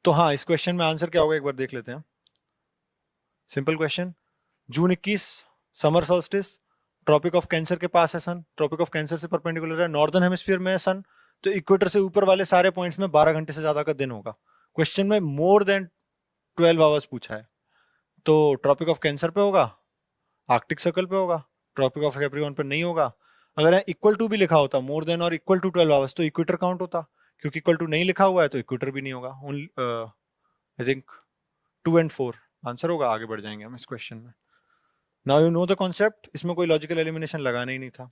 तो हाँ, इस क्वेश्चन में आंसर क्या होगा एक बार देख लेते हैं। Simple question, June 21 summer solstice, Tropic of Cancer के पास है सन, ट्रॉपिक ऑफ कैंसर से परपेंडिकुलर है, नॉर्दर्न हेमिस्फीयर में है सन, तो इक्वेटर से ऊपर वाले सारे पॉइंट्स में 12 घंटे से ज्यादा का दिन होगा। क्वेश्चन में मोर देन 12 आवर्स पूछा है, तो ट्रॉपिक ऑफ कैंसर पे होगा, आर्कटिक सर्कल पे होगा, ट्रॉपिक ऑफ कैप्रिकॉर्न पे नहीं होगा। अगर इक्वल टू भी लिखा होता, मोर देन और इक्वल टू 12 आवर्स, तो इक्वेटर काउंट होता। क्योंकि इक्वल टू नहीं लिखा हुआ है तो इक्वेटर भी नहीं होगा। ओनली आई थिंक 2 और 4 आंसर होगा। आगे बढ़ जाएंगे हम इस क्वेश्चन में। Now you know the concept, इसमें कोई लॉजिकल एलिमिनेशन लगाना ही नहीं था।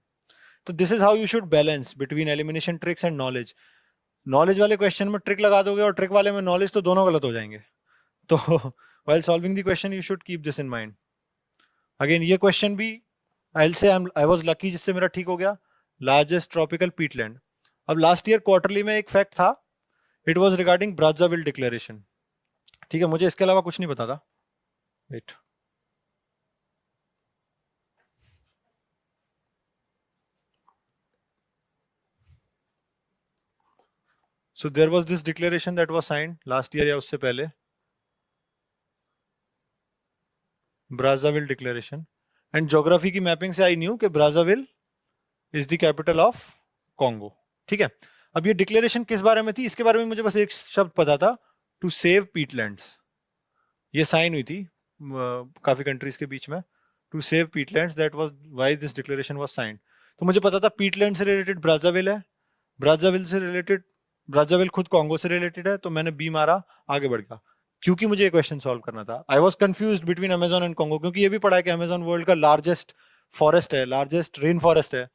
तो this is how you should balance between elimination tricks and knowledge. Knowledge वाले क्वेश्चन में ट्रिक लगा दोगे और ट्रिक वाले में नॉलेज, तो दोनों गलत हो जाएंगे। तो while solving the question you should keep this in mind. Again ये क्वेश्चन भी I'll say I was lucky जिससे मेरा ठीक हो गया। Largest tropical peatland. अब लास्ट ईयर क्वार्टरली में एक फैक्ट था, it was regarding Brazzaville declaration. ठीक है, मुझे इसके अलावा कुछ नहीं पता था। Wait, so there was this declaration that was signed last year या उससे पहले, ब्राज़ाविल डिक्लेरेशन। एंड ज्योग्राफी की मैपिंग से आई न्यू कि Brazzaville is the capital of Congo. ठीक है, अब ये डिक्लेरेशन किस बारे में थी, इसके बारे में मुझे बस एक शब्द पता था, टू सेव पीटलैंड्स। ये साइन हुई थी काफी कंट्रीज के बीच में, to save peatlands, that was why this declaration was signed. तो मुझे पता था पीटलैंड से रिलेटेड ब्राज़ाविल है, ब्राज़ाविल से रिलेटेड, ब्राज़ाविल खुद कॉन्गो से रिलेटेड है, तो मैंने बी मारा, आगे बढ़ गया। क्योंकि मुझे ये क्वेश्चन सॉल्व करना था। I was confused between Amazon and Congo, क्योंकि ये भी पढ़ा है कि अमेजोन वर्ल्ड का लार्जेस्ट फॉरेस्ट है, लार्जेस्ट रेन फॉरेस्ट है,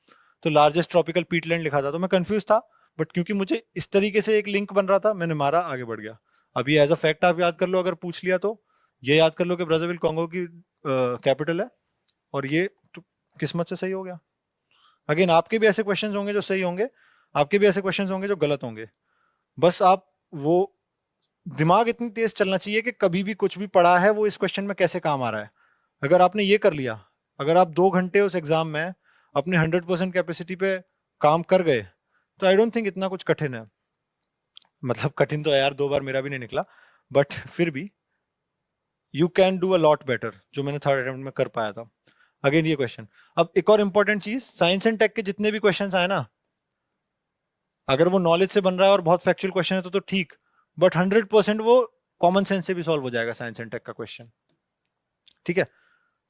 तो लार्जेस्ट ट्रॉपिकल पीटलैंड लिखा था, तो मैं कंफ्यूज था। बट क्योंकि मुझे इस तरीके से एक लिंक बन रहा था, मैंने मारा, आगे बढ़ गया। अब ये एज अ फैक्ट आप याद कर लो, अगर पूछ लिया तो ये याद कर लो कि ब्राज़ाविल कॉन्गो की कैपिटल है, और ये तो किस्मत से सही हो गया। अगेन आपके भी ऐसे क्वेश्चंस होंगे जो सही होंगे, आपके भी ऐसे क्वेश्चंस होंगे जो गलत होंगे। बस आप वो दिमाग इतनी तेज चलना चाहिए कि कभी भी कुछ भी पढ़ा है वो इस क्वेश्चन में कैसे काम आ रहा है। अगर आपने ये कर लिया, अगर आप 2 घंटे उस एग्जाम में अपने 100% कैपेसिटी पे काम कर गए, तो आई डोंट थिंक इतना कुछ कठिन है। मतलब कठिन तो है यार, 2 बार मेरा भी नहीं निकला, बट फिर भी you can do a lot better, जो मैंने थर्ड अटेम्प्ट में कर पाया था। अगेन ये क्वेश्चन। अब एक और इंपॉर्टेंट चीज, साइंस एंड टेक के जितने भी क्वेश्चन आए ना, अगर वो नॉलेज से बन रहा है और बहुत फैक्चुअल क्वेश्चन है तो ठीक, बट 100% वो कॉमन सेंस से भी सॉल्व हो जाएगा साइंस एंड टेक का क्वेश्चन। ठीक है,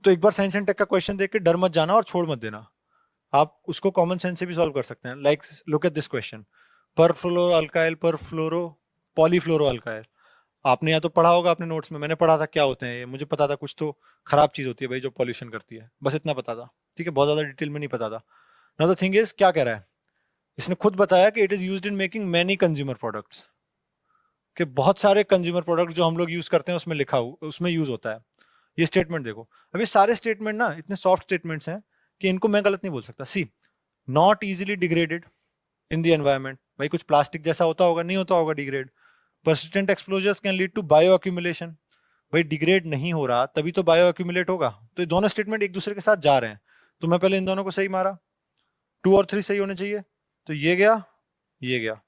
तो एक बार साइंस एंड टेक का क्वेश्चन देख के डर मत जाना और छोड़ मत देना, आप उसको कॉमन सेंस से भी सॉल्व कर सकते हैं। Like look at this question, पर फ्लोरो अल्काइल, पर फ्लोरो पॉलीफ्लोरो अल्काइल। आपने या तो पढ़ा होगा अपने नोट्स में, मैंने पढ़ा था क्या होते हैं ये, मुझे पता था कुछ तो खराब चीज होती है भाई जो पॉल्यूशन करती है, बस इतना पता था। ठीक है, बहुत ज्यादा डिटेल में नहीं पता था। नाउ द थिंग इज, क्या कह रहा है, इसने खुद बताया कि it is used in making many consumer products, कि बहुत सारे कंज्यूमर प्रोडक्ट जो हम लोग यूज करते हैं उसमें लिखा हो, उसमें यूज होता है। ये स्टेटमेंट देखो, अभी सारे स्टेटमेंट ना इतने सॉफ्ट स्टेटमेंट्स हैं कि इनको मैं गलत नहीं बोल सकता। See, not easily degraded in the environment, भाई कुछ प्लास्टिक जैसा होता होगा, नहीं होता होगा degrade. persistent exposures can lead to bioaccumulation, भाई डिग्रेड नहीं हो रहा तभी तो बायो एक्यूमुलेट होगा। तो ये दोनों स्टेटमेंट एक दूसरे के साथ जा रहे हैं, तो मैं पहले इन दोनों को सही मारा, 2 और 3 सही होने चाहिए, तो ये गया, ये गया।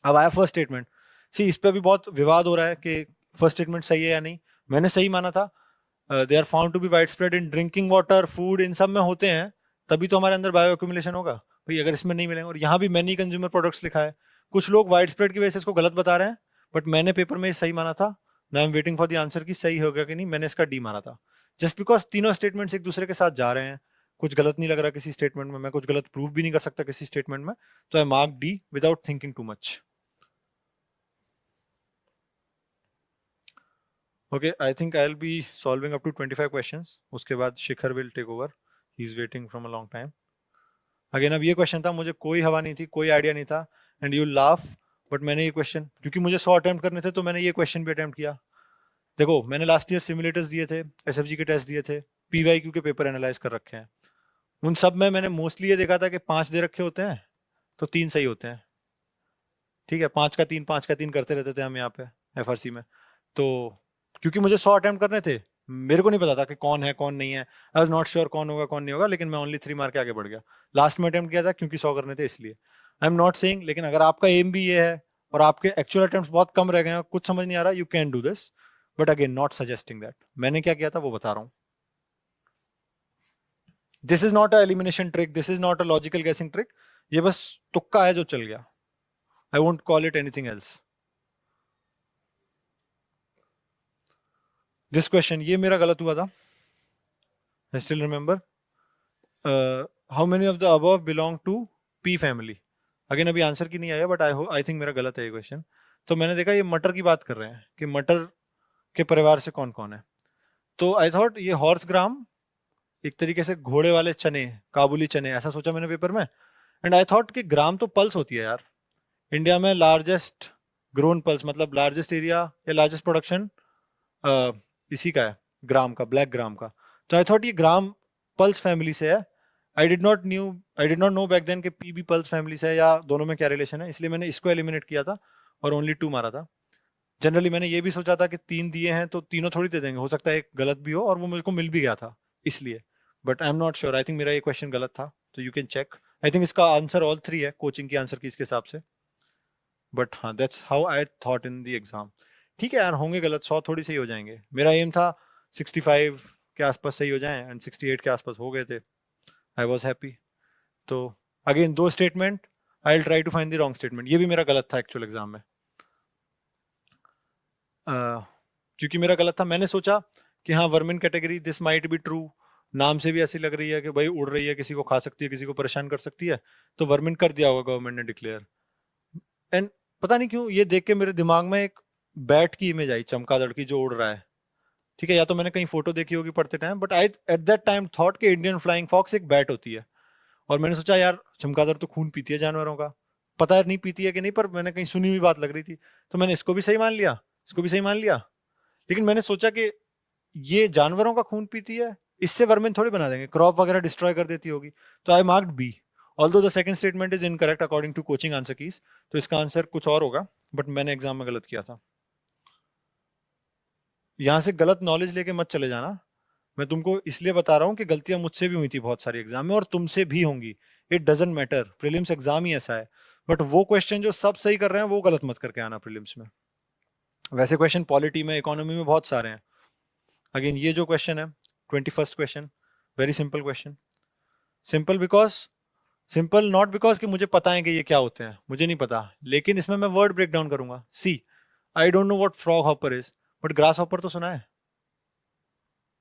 अब आया फर्स्ट स्टेटमेंट। सी, इस पे भी बहुत विवाद हो रहा है कि फर्स्ट स्टेटमेंट सही है या नहीं। मैंने सही माना था, they are found to be widespread in drinking water, food, इन सब में होते हैं, तभी तो हमारे अंदर बायो एक्यूमुलेशन होगा। भाई अगर इसमें नहीं मिलेंगे, और यहाँ भी मैनी कंज्यूमर प्रोडक्ट्स लिखा है, कुछ लोग वाइड स्प्रेड की वजह से इसको गलत बता रहे हैं, बट मैंने पेपर में सही माना था। ना I am waiting for the answer की सही हो गया कि नहीं, मैंने इसका डी माना था। जस्ट बिकॉज तीनों स्टेटमेंट्स एक दूसरे के साथ जा रहे हैं, कुछ गलत नहीं लग रहा किसी स्टेटमेंट में, मैं कुछ गलत प्रूव भी नहीं कर सकता किसी स्टेटमेंट में, तो I mark D without thinking too much. Okay, I think I'll be solving up to 25 questions. उसके बाद शिखर will take over. He's waiting from a long time. Again, अब ये क्वेश्चन था, मुझे कोई हवा नहीं थी, कोई आइडिया नहीं था, एंड यू लाफ, बट मैंने ये क्वेश्चन, क्योंकि मुझे 100 अटेम्प्ट करने थे, तो मैंने ये क्वेश्चन भी अटेम्प्ट किया. देखो, मैंने लास्ट ईयर सिमुलेटर्स दिए थे, एसएफजी के टेस्ट दिए थे, पीवाईक्यू के पेपर एनालाइज कर रखे हैं. उन सब में मैंने मोस्टली ये देखा था कि 5 दे रखे होते हैं तो 3 सही होते हैं. ठीक है, 5 का 3 करते रहते थे हम यहाँ पे एफआरसी में. तो क्योंकि मुझे 100 अटेम्प्ट करने थे, मेरे को नहीं पता था कि कौन है कौन नहीं है, आई वाज नॉट श्योर कौन होगा कौन नहीं होगा, लेकिन मैं ओनली 3 मार के आगे बढ़ गया. लास्ट में अटेम्प्ट किया था क्योंकि 100 करने थे इसलिए. आई एम नॉट सेइंग, लेकिन अगर आपका एम भी ये है और आपके एक्चुअल अटेम्प्ट्स बहुत कम रह गए हैं, कुछ समझ नहीं आ रहा, you can do this, but again not suggesting that. मैंने क्या किया था वो बता रहा हूँ. This is not a elimination trick, this is not a logical guessing trick, ये बस तुक्का है जो चल गया. I won't call it anything else. This question, ये मेरा गलत हुआ था. I still remember. How many of the above belong to P family. Again अभी आंसर की नहीं आया, बट आई थिंक मेरा गलत है ये क्वेश्चन. तो मैंने देखा ये मटर की बात कर रहे हैं कि मटर के परिवार से कौन कौन है. तो आई थॉट ये हॉर्स ग्राम, एक तरीके से घोड़े वाले चने, काबुली चने, ऐसा सोचा मैंने पेपर में. एंड आई थॉट कि ग्राम तो पल्स होती है यार. इंडिया में लार्जेस्ट ग्रोन पल्स, मतलब लार्जेस्ट एरिया या लार्जेस्ट प्रोडक्शन इसी का है, ग्राम का, ब्लैक ग्राम का. तो आई थॉट ये ग्राम पल्स फैमिली से है. I did not know back then कि पी भी पल्स फैमिली से है या दोनों में क्या रिलेशन है, इसलिए मैंने इसको एलिमिनेट किया था और ओनली 2 मारा था. जनरली मैंने ये भी सोचा था कि 3 दिए हैं तो तीनों थोड़ी दे देंगे, हो सकता है एक गलत भी हो, और वो मुझको मिल भी गया था इसलिए. But I am not sure, I think मेरा ये क्वेश्चन गलत था, तो you can check. I think इसका आंसर ऑल 3 है कोचिंग की आंसर की इसके हिसाब से. बट हाँ, that's how I thought in the exam. ठीक है यार, होंगे गलत, 100 थोड़ी सही हो जाएंगे. मेरा एम था 65 के आसपास सही हो जाए, एंड 68 के आसपास हो गए थे. I was happy. तो again 2 statement, I will try to find the wrong statement. ये भी मेरा गलत था एक्चुअल एग्जाम में. क्योंकि मेरा गलत था, मैंने सोचा कि हाँ vermin category, this might be true, नाम से भी ऐसी लग रही है कि भाई उड़ रही है, किसी को खा सकती है, किसी को परेशान कर सकती है, तो वर्मिन कर दिया होगा गवर्नमेंट ने डिक्लेयर. एंड पता नहीं क्यों ये देख के मेरे दिमाग में एक बैट की इमेज आई, चमगादड़ की, जो उड़ रहा है. ठीक है, या तो मैंने कहीं फोटो देखी होगी पढ़ते time, but I at that time thought कि इंडियन फ्लाइंग फॉक्स एक बैट होती है. और मैंने सोचा यार चमगादड़ तो खून पीती है जानवरों का, पता है नहीं पीती है कि नहीं, पर मैंने कहीं सुनी हुई बात लग रही थी, तो मैंने इसको भी सही मान लिया, इसको भी सही मान लिया. लेकिन मैंने सोचा कि ये जानवरों का खून पीती है, इससे वर्मिन थोड़ी बना देंगे, क्रॉप वगैरह डिस्ट्रॉय कर देती होगी. तो I marked B, although the second statement is incorrect according to coaching answer keys. तो इसका आंसर कुछ और होगा, बट मैंने एग्जाम में गलत किया था. यहां से गलत नॉलेज लेके मत चले जाना. मैं तुमको इसलिए बता रहा हूँ कि गलतियां मुझसे भी हुई थी बहुत सारी एग्जाम में, और तुमसे भी होंगी. It doesn't matter, prelims exam ही ऐसा है. बट वो क्वेश्चन जो सब सही कर रहे हैं वो गलत मत करके आना प्रीलिम्स में. वैसे क्वेश्चन पॉलिटी में, इकोनॉमी में बहुत सारे हैं. अगेन ये जो क्वेश्चन है 21st question, very simple question. Simple not because कि मुझे पता है कि ये क्या होते हैं, मुझे नहीं पता, लेकिन इसमें मैं वर्ड ब्रेक डाउन करूंगा. See, I don't know what froghopper is, but grasshopper तो सुना है.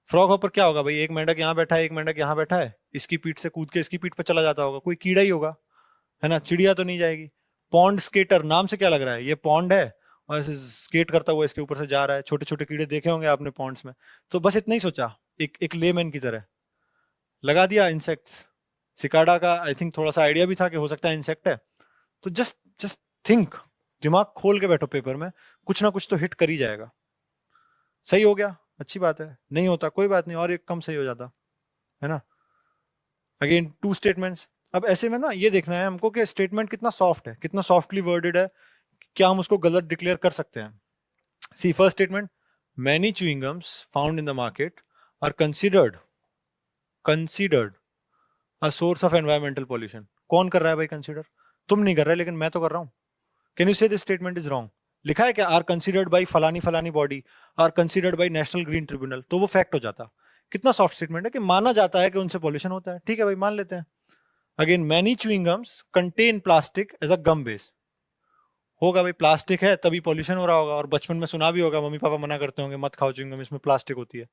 फ्रॉग हॉपर क्या होगा भाई, एक मेंढक यहाँ बैठा है, एक मेंढक यहाँ बैठा है, इसकी पीठ से कूद के इसकी पीठ पर चला जाता होगा, कोई कीड़ा ही होगा, है ना, चिड़िया तो नहीं जाएगी. पॉन्ड स्केटर, नाम से क्या लग रहा है, ये पॉन्ड है और ऐसे स्केट करता हुआ इसके ऊपर से जा रहा है. छोटे छोटे कीड़े देखे होंगे आपने पॉन्ड्स में. तो बस इतना ही सोचा, एक लेमैन की तरह लगा दिया इंसेक्ट्स. सिकाडा का आई थिंक थोड़ा सा आइडिया भी था कि हो सकता है इंसेक्ट है. तो जस्ट जस्ट थिंक, दिमाग खोल के बैठो पेपर में, कुछ ना कुछ तो हिट कर ही जाएगा. सही हो गया, अच्छी बात है, नहीं होता कोई बात नहीं, और एक कम सही हो जाता, है ना. Again 2 statements. अब ऐसे में ना ये देखना है हमको कि स्टेटमेंट कितना सॉफ्ट है, कितना सॉफ्टली वर्डेड है, क्या हम उसको गलत डिक्लेयर कर सकते हैं. See first statement, many chewing gums found in the market are considered a source of environmental pollution. कौन कर रहा है भाई कंसीडर, तुम नहीं कर रहे, लेकिन मैं तो कर रहा हूं. Can you say this statement is wrong. लिखा है क्या, आर कंसीडर्ड बाई फलानी फलानी body, are considered by national green tribunal, तो वो फैक्ट हो जाता. कितना सॉफ्ट स्टेटमेंट है कि माना जाता है कि उनसे पॉल्यूशन होता है. ठीक है भाई, मान लेते हैं. Again, many chewing gums contain plastic as a gum base. होगा भाई, प्लास्टिक है तभी पॉल्यूशन हो रहा होगा, और बचपन में सुना भी होगा, मम्मी पापा मना करते होंगे मत खाओ च्युइंग गम, इसमें प्लास्टिक होती है.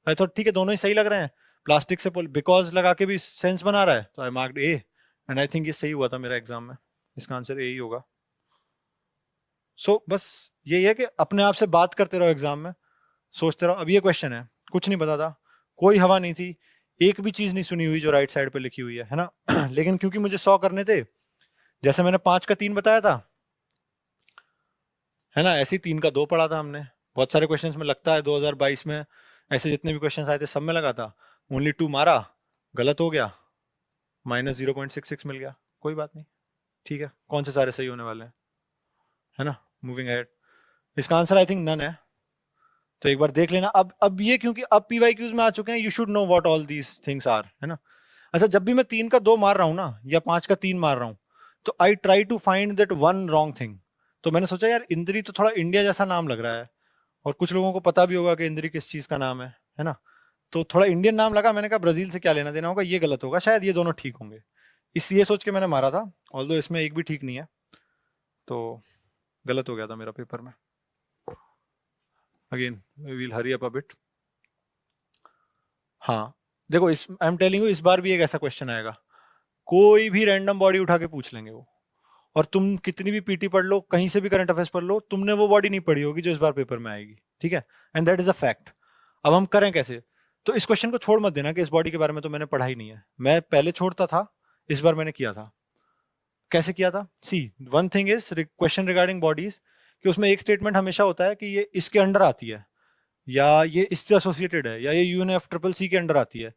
आई थॉट ठीक है, दोनों ही सही लग रहे हैं, प्लास्टिक से बिकॉज लगा के भी सेंस बना रहा है, तो I marked A, and I think ये सही हुआ था मेरा एग्जाम में, इसका आंसर ए ही होगा। बस यही है कि अपने आप से बात करते रहो एग्जाम में, सोचते रहो। अब ये क्वेश्चन है, कुछ नहीं पता था, कोई हवा नहीं थी, एक भी चीज नहीं सुनी हुई जो राइट साइड पे लिखी हुई है ना लेकिन क्योंकि मुझे 100 करने थे, जैसे मैंने 5 का 3 बताया था, है ना, ऐसे ही 3 का 2 पढ़ा था हमने। बहुत सारे क्वेश्चंस में लगता है 2022 में ऐसे जितने भी क्वेश्चंस आए थे सब में लगा था, ओनली 2 मारा, गलत हो गया, -0.66 मिल गया, कोई बात नहीं, ठीक है, कौन से सारे सही होने वाले हैं, है ना। मूविंग अहेड, इसका आंसर आई थिंक नन है, तो एक बार देख लेना। अब ये क्योंकि अब पीवाईक्यूज में आ चुके हैं, you should know what all these things are, है ना। अच्छा, जब भी मैं 3 का 2 मार रहा हूँ ना, या 5 का 3 मार रहा हूँ, तो I try to find that one wrong thing. तो मैंने सोचा यार इंद्री तो थोड़ा इंडिया जैसा नाम लग रहा है, और कुछ लोगों को पता भी होगा कि इंद्री किस चीज का नाम है ना, तो थोड़ा इंडियन नाम लगा। मैंने कहा ब्राजील से क्या लेना देना होगा, ये गलत होगा, शायद ये दोनों ठीक होंगे, इसलिए सोच के मैंने मारा था, ऑल्दो इसमें एक भी ठीक नहीं है, तो गलत हो गया था मेरा पेपर में। Again we will hurry up a bit. हाँ देखो, इस आई एम टेलिंग यू, इस बार भी एक ऐसा क्वेश्चन आएगा, कोई भी रैंडम बॉडी उठा के पूछ लेंगे वो, और तुम कितनी भी पीटी पढ़ लो, कहीं से भी करंट अफेयर्स पढ़ लो, तुमने वो बॉडी नहीं पढ़ी होगी जो इस बार पेपर में आएगी, ठीक है, and that is a fact. अब हम करें कैसे? तो इस क्वेश्चन को छोड़ मत देना कि इस बॉडी के बारे में तो मैंने पढ़ा ही नहीं है, मैं पहले छोड़ता था, इस बार मैंने किया था। कैसे किया था? See, one thing is question regarding bodies, कि उसमें एक स्टेटमेंट हमेशा होता है कि ये इसके अंडर आती है, या ये इससे एसोसिएटेड है, या ये UNFCCC के अंडर आती है।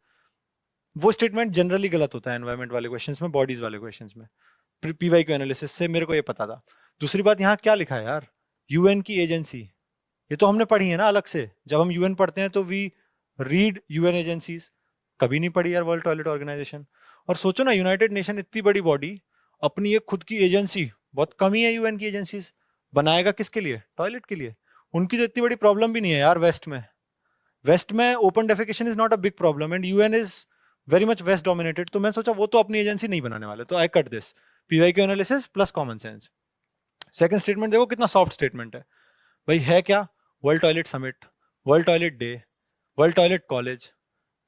वो स्टेटमेंट जनरली गलत होता है एनवायरमेंट वाले क्वेश्चंस में, बॉडीज वाले क्वेश्चंस में। पीवाईक्यू एनालिसिस से मेरे को ये पता था। दूसरी बात, यहाँ क्या लिखा है यार, UN की एजेंसी, ये तो हमने पढ़ी है ना अलग से, जब हम UN पढ़ते हैं तो वी रीड UN एजेंसीज, कभी नहीं पढ़ी यार वर्ल्ड टॉयलेट ऑर्गेनाइजेशन। और सोचो ना, यूनाइटेड नेशन इतनी बड़ी बॉडी, अपनी एक खुद की एजेंसी, बहुत कम ही है UN की एजेंसीज, बनाएगा किसके लिए? टॉयलेट के लिए। उनकी तो इतनी बड़ी प्रॉब्लम भी नहीं है यार वेस्ट में, वेस्ट में open defecation is not a big problem, and UN is very much west dominated. तो मैं सोचा वो तो अपनी एजेंसी नहीं बनाने वाले, तो I cut this, PYQ analysis plus common sense. Second statement देखो कितना सॉफ्ट स्टेटमेंट है भाई, है क्या? World toilet summit, world toilet day, world toilet college.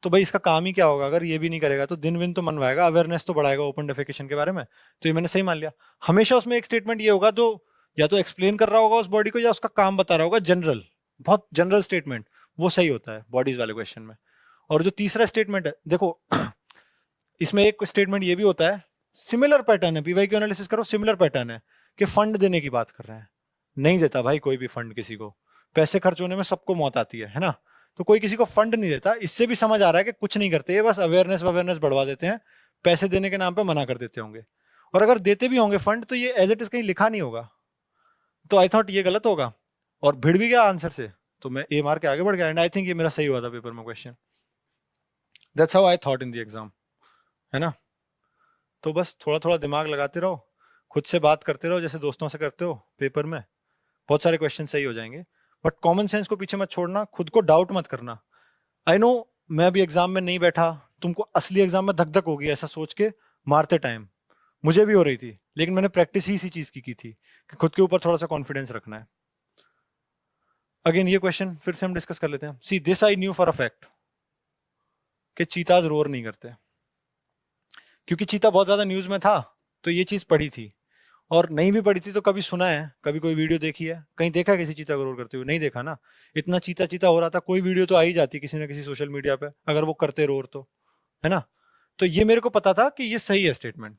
तो भाई इसका काम ही क्या होगा अगर ये भी नहीं करेगा? तो दिन विन तो मनवाएगा, अवेयरनेस तो बढ़ाएगा ओपन डेफिकेशन के बारे में, तो ये मैंने सही मान लिया। हमेशा उसमें एक स्टेटमेंट ये होगा, तो या तो एक्सप्लेन कर रहा होगा उस बॉडी को, या उसका काम बता रहा होगा, जनरल, बहुत जनरल स्टेटमेंट, वो सही होता है बॉडीज वाले क्वेश्चन में। और जो तीसरा स्टेटमेंट है देखो इसमें एक स्टेटमेंट ये भी होता है, सिमिलर पैटर्न है, पीवाईक्यू एनालिसिस करो, सिमिलर पैटर्न है, कि फंड देने की बात कर रहे हैं। नहीं देता भाई कोई भी फंड किसी को, पैसे खर्च होने में सबको मौत आती है ना, तो कोई किसी को फंड नहीं देता। इससे भी समझ आ रहा है कि कुछ नहीं करते, ये बस अवेयरनेस बढ़वा देते हैं, पैसे देने के नाम पे मना कर देते होंगे। और अगर देते भी होंगे फंड, तो ये एज इट इज कहीं लिखा नहीं होगा, तो आई थॉट ये गलत होगा, और भिड़ भी गया आंसर से, तो मैं ए मार के आगे बढ़ गया, एंड आई थिंक ये मेरा सही हुआ था पेपर में question. That's how I thought in the exam, है ना। तो बस थोड़ा थोड़ा दिमाग लगाते रहो, खुद से बात करते रहो जैसे दोस्तों से करते हो, पेपर में बहुत सारे क्वेश्चन सही हो जाएंगे। बट कॉमन सेंस को पीछे मत छोड़ना, खुद को डाउट मत करना। आई नो मैं अभी एग्जाम में नहीं बैठा, तुमको असली एग्जाम में धक धक होगी ऐसा सोच के मारते टाइम, मुझे भी हो रही थी, लेकिन मैंने प्रैक्टिस ही इसी चीज की थी कि खुद के ऊपर थोड़ा सा कॉन्फिडेंस रखना है। अगेन ये क्वेश्चन फिर से हम डिस्कस कर लेते हैं। See this I knew for a fact कि चीताज रोर नहीं करते, क्योंकि चीता बहुत ज्यादा न्यूज में था, तो ये चीज पढ़ी थी, और नहीं भी पढ़ी थी तो कभी सुना है, कभी कोई वीडियो देखी है, कहीं देखा किसी चीता को रोर करते हुए? नहीं देखा ना। इतना चीता चीता हो रहा था, कोई वीडियो तो आ ही जाती किसी ना किसी सोशल मीडिया पे, अगर वो करते रोर तो, है ना। तो ये मेरे को पता था कि ये सही है स्टेटमेंट,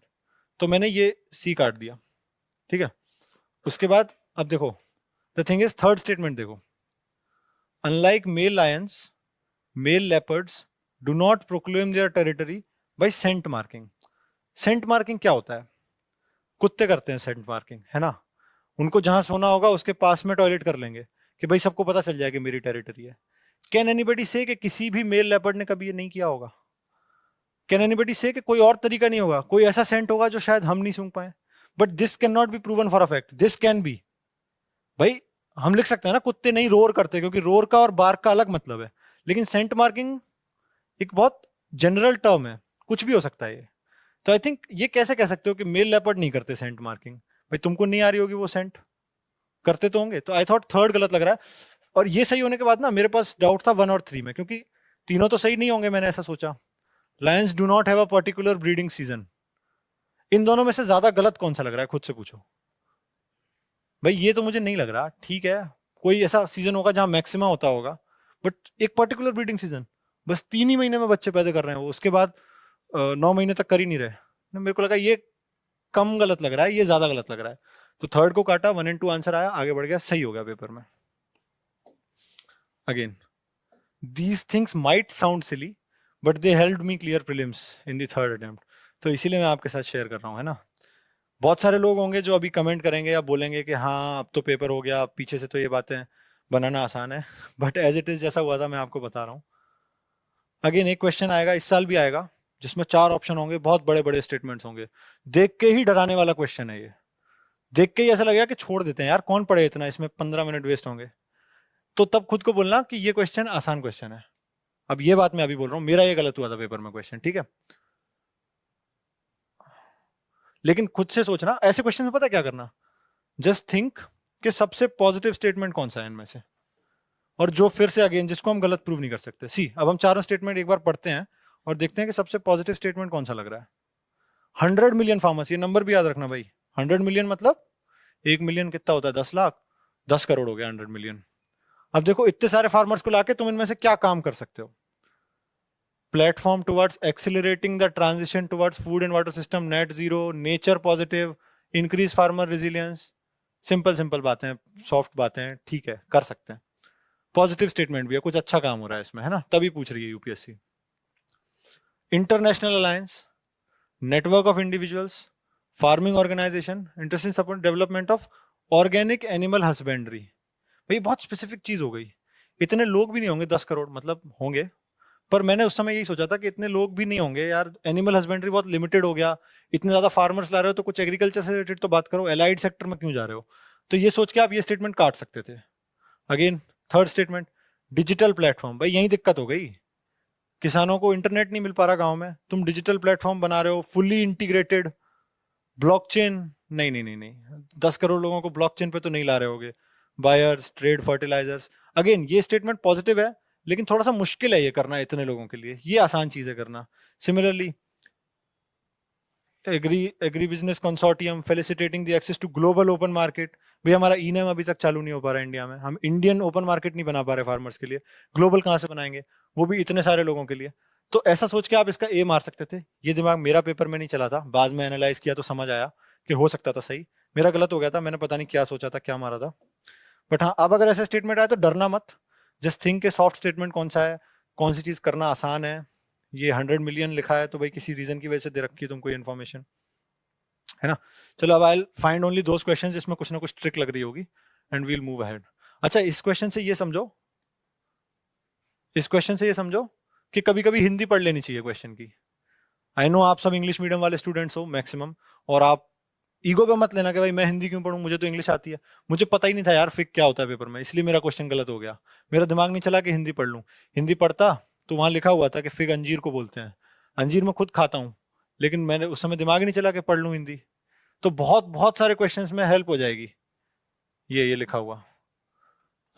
तो मैंने ये सी काट दिया, ठीक है। उसके बाद अब देखो, the thing is, third statement देखो, unlike male lions, male leopards do not proclaim their territory by scent marking. Scent marking क्या होता है? कुत्ते करते हैं सेंट मार्किंग, है ना, उनको जहां सोना होगा उसके पास में टॉयलेट कर लेंगे कि भाई सबको पता चल जाए कि मेरी टेरिटरी है। कैन एनीबडी से कि किसी भी मेल लेपर्ड ने कभी ये नहीं किया होगा? कैन एनीबडी से कि कोई और तरीका नहीं होगा, कोई ऐसा सेंट होगा जो शायद हम नहीं सूंघ पाए? But this can not be proven for a fact, this can B. भाई हम लिख सकते हैं ना कुत्ते नहीं रोर करते, क्योंकि रोर का और बार्क का अलग मतलब है, लेकिन सेंट मार्किंग एक बहुत जनरल टर्म है, कुछ भी हो सकता है ये। तो आई थिंक ये कैसे कह सकते हो कि मेल लेपर्ड नहीं करते सेंट मार्किंग? भाई तुमको नहीं आ रही होगी वो सेंट, करते तो होंगे। तो आई थॉट थर्ड गलत लग रहा है, और ये सही होने के बाद ना मेरे पास डाउट था 1 और 3 में, क्योंकि तीनों तो सही नहीं होंगे, मैंने ऐसा सोचा। Lions do not have a particular breeding season. इन दोनों में से ज्यादा गलत कौन सा लग रहा है, खुद से पूछो भाई। ये तो मुझे नहीं लग रहा। ठीक है, कोई ऐसा सीजन होगा जहां मैक्सिमा होता होगा, बट एक पर्टिकुलर ब्रीडिंग सीजन, बस 3 ही महीने में बच्चे पैदा कर रहे हैं वो, उसके बाद 9 महीने तक कर ही नहीं रहे। मेरे को लगा ये कम गलत लग रहा है, ये ज्यादा गलत लग रहा है। तो थर्ड को काटा, 1 and 2 आंसर आया, आगे बढ़ गया, सही हो गया पेपर में। Again these things might sound silly but they helped me clear prelims in the third attempt. तो इसीलिए मैं आपके साथ शेयर कर रहा हूँ, है ना। बहुत सारे लोग होंगे जो अभी कमेंट करेंगे या बोलेंगे कि हाँ अब तो पेपर हो गया, अब पीछे से तो ये बातें बनाना आसान है। बट एज इट इज जैसा हुआ था मैं आपको बता रहा हूँ। अगेन एक क्वेश्चन आएगा, इस साल भी आएगा, जिसमें 4 ऑप्शन होंगे, बहुत बड़े बड़े स्टेटमेंट्स होंगे। देख के ही डराने वाला क्वेश्चन है ये। देख के ही ऐसा लगेगा कि छोड़ देते हैं यार, कौन पढ़े इतना, इसमें 15 मिनट वेस्ट होंगे। तो तब खुद को बोलना कि ये क्वेश्चन आसान क्वेश्चन है। अब ये बात मैं अभी बोल रहा हूँ, मेरा ये गलत हुआ था पेपर में क्वेश्चन, ठीक है। लेकिन खुद से सोचना ऐसे क्वेश्चन में, पता क्या करना, जस्ट थिंक कि सबसे पॉजिटिव स्टेटमेंट कौन सा है इनमें से, और जो फिर से अगेन जिसको हम गलत प्रूव नहीं कर सकते। सी अब हम चारों स्टेटमेंट एक बार पढ़ते हैं और देखते हैं कि सबसे पॉजिटिव स्टेटमेंट कौन सा लग रहा है। 100 मिलियन फार्मर्स, ये नंबर भी याद रखना भाई। 100 मिलियन मतलब 1 मिलियन कितना होता है, 10 लाख, 10 करोड़ हो गया 100 मिलियन। अब देखो इतने सारे फार्मर्स को लाके तुम इनमें से क्या काम कर सकते हो। Platform towards accelerating the transition towards food and water system net zero, nature positive, increase farmer resilience. Simple simple बातें, सॉफ्ट बातें, ठीक है कर सकते हैं। पॉजिटिव स्टेटमेंट भी है, कुछ अच्छा काम हो रहा है इसमें, है ना, तभी पूछ रही है UPSC. International alliance, network of individuals, farming organization, interest in support development of organic animal husbandry. भाई बहुत स्पेसिफिक चीज हो गई। इतने लोग भी नहीं होंगे, 10 करोड़ मतलब होंगे, पर मैंने उस समय यही सोचा था कि इतने लोग भी नहीं होंगे यार, एनिमल हस्बेंड्री बहुत लिमिटेड हो गया। इतने ज्यादा फार्मर्स ला रहे हो तो कुछ एग्रीकल्चर से रिलेटेड तो बात करो, एलाइड सेक्टर में क्यों जा रहे हो। तो ये सोच के आप ये स्टेटमेंट काट सकते थे। Again third statement, digital platform, भाई यही दिक्कत हो गई। किसानों को इंटरनेट नहीं मिल पा रहा गांव में, तुम डिजिटल प्लेटफॉर्म बना रहे हो फुल्ली इंटीग्रेटेड, ब्लॉकचेन। नहीं नहीं नहीं नहीं, 10 करोड़ लोगों को ब्लॉकचेन पे तो नहीं ला रहे होगे। Buyers, trade, fertilizers. अगेन ये स्टेटमेंट पॉजिटिव है, लेकिन थोड़ा सा मुश्किल है ये करना इतने लोगों के लिए, ये आसान चीज है करना। Similarly agri business consortium felicitating the access to global open market. भी हमारा ई नैम अभी तक चालू नहीं हो पा रहा है इंडिया में, हम इंडियन ओपन मार्केट नहीं बना पा रहे फार्मर्स के लिए, ग्लोबल कहाँ से बनाएंगे, वो भी इतने सारे लोगों के लिए। तो ऐसा सोच के आप इसका ए मार सकते थे। ये दिमाग मेरा पेपर में नहीं चला था, बाद में एनालाइज किया तो समझ आया कि हो सकता था सही। मेरा गलत हो गया था, मैंने पता नहीं क्या सोचा था, क्या मारा था। बट हाँ, अब अगर ऐसा स्टेटमेंट आया तो डरना मत। जस्ट थिंक के सॉफ्ट स्टेटमेंट कौन सा है, कौन सी चीज करना आसान है। ये 100 मिलियन लिखा है तो भाई किसी रीजन की वजह से दे रखी है तुमको इन्फॉर्मेशन, है ना। चलो अब I find only those questions जिसमें कुछ ना कुछ ट्रिक लग रही होगी, एंड वील मूव अहेड। अच्छा इस क्वेश्चन से ये समझो, इस क्वेश्चन से ये समझो कि कभी कभी हिंदी पढ़ लेनी चाहिए क्वेश्चन की। आई नो आप सब इंग्लिश मीडियम वाले स्टूडेंट्स हो मैक्सिमम, और आप ईगो पे मत लेना कि भाई मैं हिंदी क्यों पढ़ूं, मुझे तो इंग्लिश आती है। मुझे पता ही नहीं था यार फिक क्या होता है पेपर में, इसलिए मेरा क्वेश्चन गलत हो गया। मेरा दिमाग नहीं चला कि हिंदी पढ़ लूं। हिंदी पढ़ता तो वहां लिखा हुआ था कि फिग अंजीर को बोलते हैं। अंजीर मैं खुद खाता हूँ, लेकिन मैंने उस समय दिमाग ही नहीं चला कि पढ़ लूं हिंदी। तो बहुत बहुत सारे क्वेश्चंस में हेल्प हो जाएगी ये लिखा हुआ।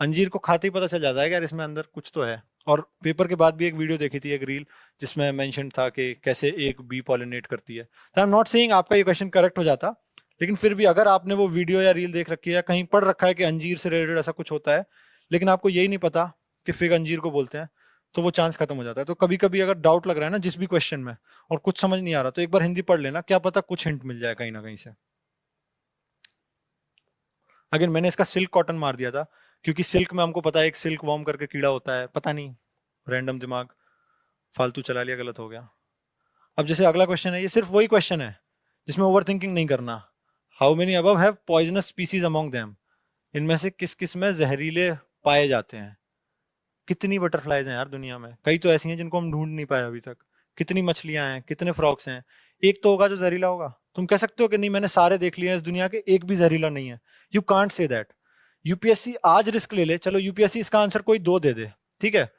अंजीर को खाते ही पता चल जाता है कि यार इसमें अंदर कुछ तो है। और पेपर के बाद भी एक वीडियो देखी थी, एक रील, जिसमें मेंशन था कि कैसे एक बी पॉलिनेट करती है। तो आई एम नॉट सेइंग आपका ये क्वेश्चन करेक्ट हो जाता, लेकिन फिर भी अगर आपने वो वीडियो या रील देख रखी है या कहीं पढ़ रखा है कि अंजीर से रिलेटेड ऐसा कुछ होता है, लेकिन आपको यही नहीं पता कि फिग अंजीर को बोलते हैं, तो वो चांस खत्म हो जाता है। तो कभी कभी अगर डाउट लग रहा है ना जिस भी क्वेश्चन में और कुछ समझ नहीं आ रहा, तो एक बार हिंदी पढ़ लेना, क्या पता कुछ हिंट मिल जाए कहीं ना कहीं से। अगेन मैंने इसका सिल्क कॉटन मार दिया था, क्योंकि सिल्क में हमको पता है एक सिल्क वॉर्म करके कीड़ा होता है, पता नहीं, रैंडम दिमाग फालतू चला लिया, गलत हो गया। अब जैसे अगला क्वेश्चन है, ये सिर्फ वही क्वेश्चन है जिसमें ओवर थिंकिंग नहीं करना। How many above have poisonous species among them, इनमें से किस किस में जहरीले पाए जाते हैं। कितनी बटरफ्लाइज हैं यार दुनिया में, कई तो ऐसी हैं जिनको हम ढूंढ नहीं पाए अभी तक। कितनी मछलियां हैं, कितने फ्रॉक्स हैं, एक तो होगा जो जहरीला होगा। तुम कह सकते हो कि नहीं मैंने सारे देख लिए हैं इस दुनिया के, एक भी जहरीला नहीं है। You can't say that. UPSC आज रिस्क ले ले, चलो यूपीएससी इसका आंसर कोई दो दे दे, ठीक है,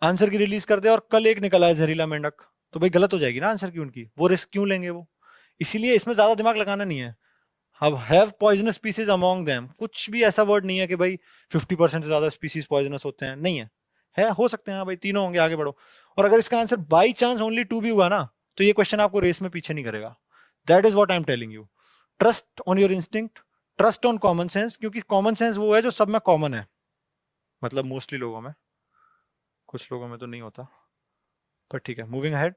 आंसर की रिलीज कर दे, और कल एक निकला है जहरीला मेंढक, तो भाई गलत हो जाएगी ना आंसर की उनकी, वो रिस्क क्यों लेंगे वो। इसीलिए इसमें ज्यादा दिमाग लगाना नहीं है। अब have poisonous species among them, कुछ भी ऐसा वर्ड नहीं है कि भाई 50% से ज्यादा स्पीसीज पॉइजनस होते हैं, नहीं है। है, हो सकते हैं, हाँ भाई तीनों होंगे, आगे बढ़ो। और अगर इसका आंसर बाई चांस ओनली 2 भी हुआ ना, तो ये क्वेश्चन आपको रेस में पीछे नहीं करेगा। That is what I am telling you. Trust on your instinct, trust on common sense, क्योंकि कॉमन सेंस वो है जो सब में कॉमन है, मतलब मोस्टली लोगों में, कुछ लोगों में तो नहीं होता, पर ठीक है। मूविंग अहेड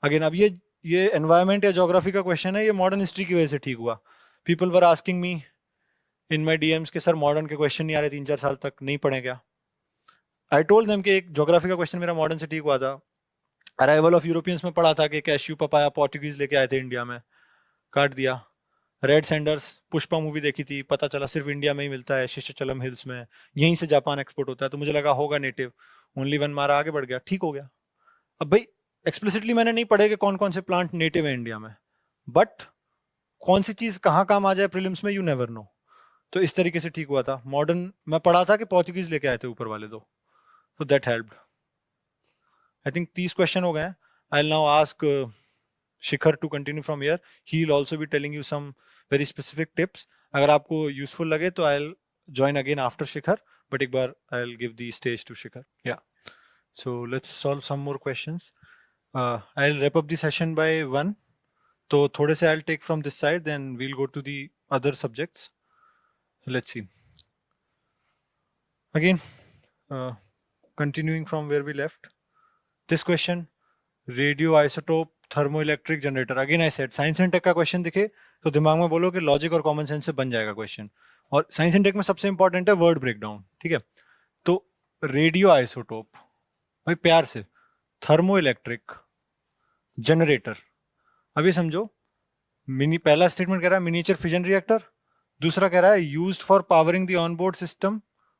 अगेन, अब ये एनवायरमेंट या ज्योग्राफी का क्वेश्चन है, ये मॉडर्न हिस्ट्री की वजह से ठीक हुआ। People were asking me in my DMs के सर मॉडर्न के क्वेश्चन नहीं आ रहे 3-4 साल तक, नहीं पढ़े क्या? आई टोल्ड देम कि एक ज्योग्राफी का क्वेश्चन मेरा मॉडर्न से ठीक हुआ था। अराइवल ऑफ यूरोपियंस में पढ़ा था कि कैश्यू पपाया पोर्टुगीज लेके आए थे इंडिया में, काट दिया। रेड सैंडर्स, पुष्पा मूवी देखी थी, पता चला सिर्फ इंडिया में ही मिलता है, शिशचलम हिल्स में, यहीं से जापान एक्सपोर्ट होता है, तो मुझे लगा होगा नेटिव, ओनली वन मारा, आगे बढ़ गया, ठीक हो गया। अब भाई एक्सप्लिसिटली मैंने नहीं पढ़े कि कौन कौन से प्लांट नेटिव है इंडिया में, बट कौन सी चीज कहाँ काम आ जाए प्रीलिम्स में, यू नेवर नो। तो इस तरीके से ठीक हुआ था। मॉडर्न मैं पढ़ा था कि पोर्चुगीज लेके आए थे ऊपर वाले दो, तो that helped. I think 30 question हो गए हैं। I now ask Shikhar to continue from here, he will also be telling you some very specific tips. अगर आपको यूजफुल लगे तो I will join again after Shikhar, but एक बार I will give the stage to Shikhar. Yeah so let's solve some more questions. I will wrap up the session by 1, तो थोड़े से आई will take from this side, then we will go to the other subjects. Let's see. Again, continuing from where we left. This question, radioisotope thermoelectric generator. Again, I said science and tech का question दिखे तो दिमाग में बोलो कि logic और common sense से बन जाएगा क्वेश्चन। और साइंस एंड टेक में सबसे इंपॉर्टेंट है वर्ड ब्रेकडाउन, ठीक है? तो रेडियो आइसोटोप, भाई प्यार से, थर्मोइलेक्ट्रिक जनरेटर। अभी समझो, मिनी, पहला स्टेटमेंट कह रहा है मिनिएचर फिजन रिएक्टर, दूसरा कह रहा है used for powering the onboard system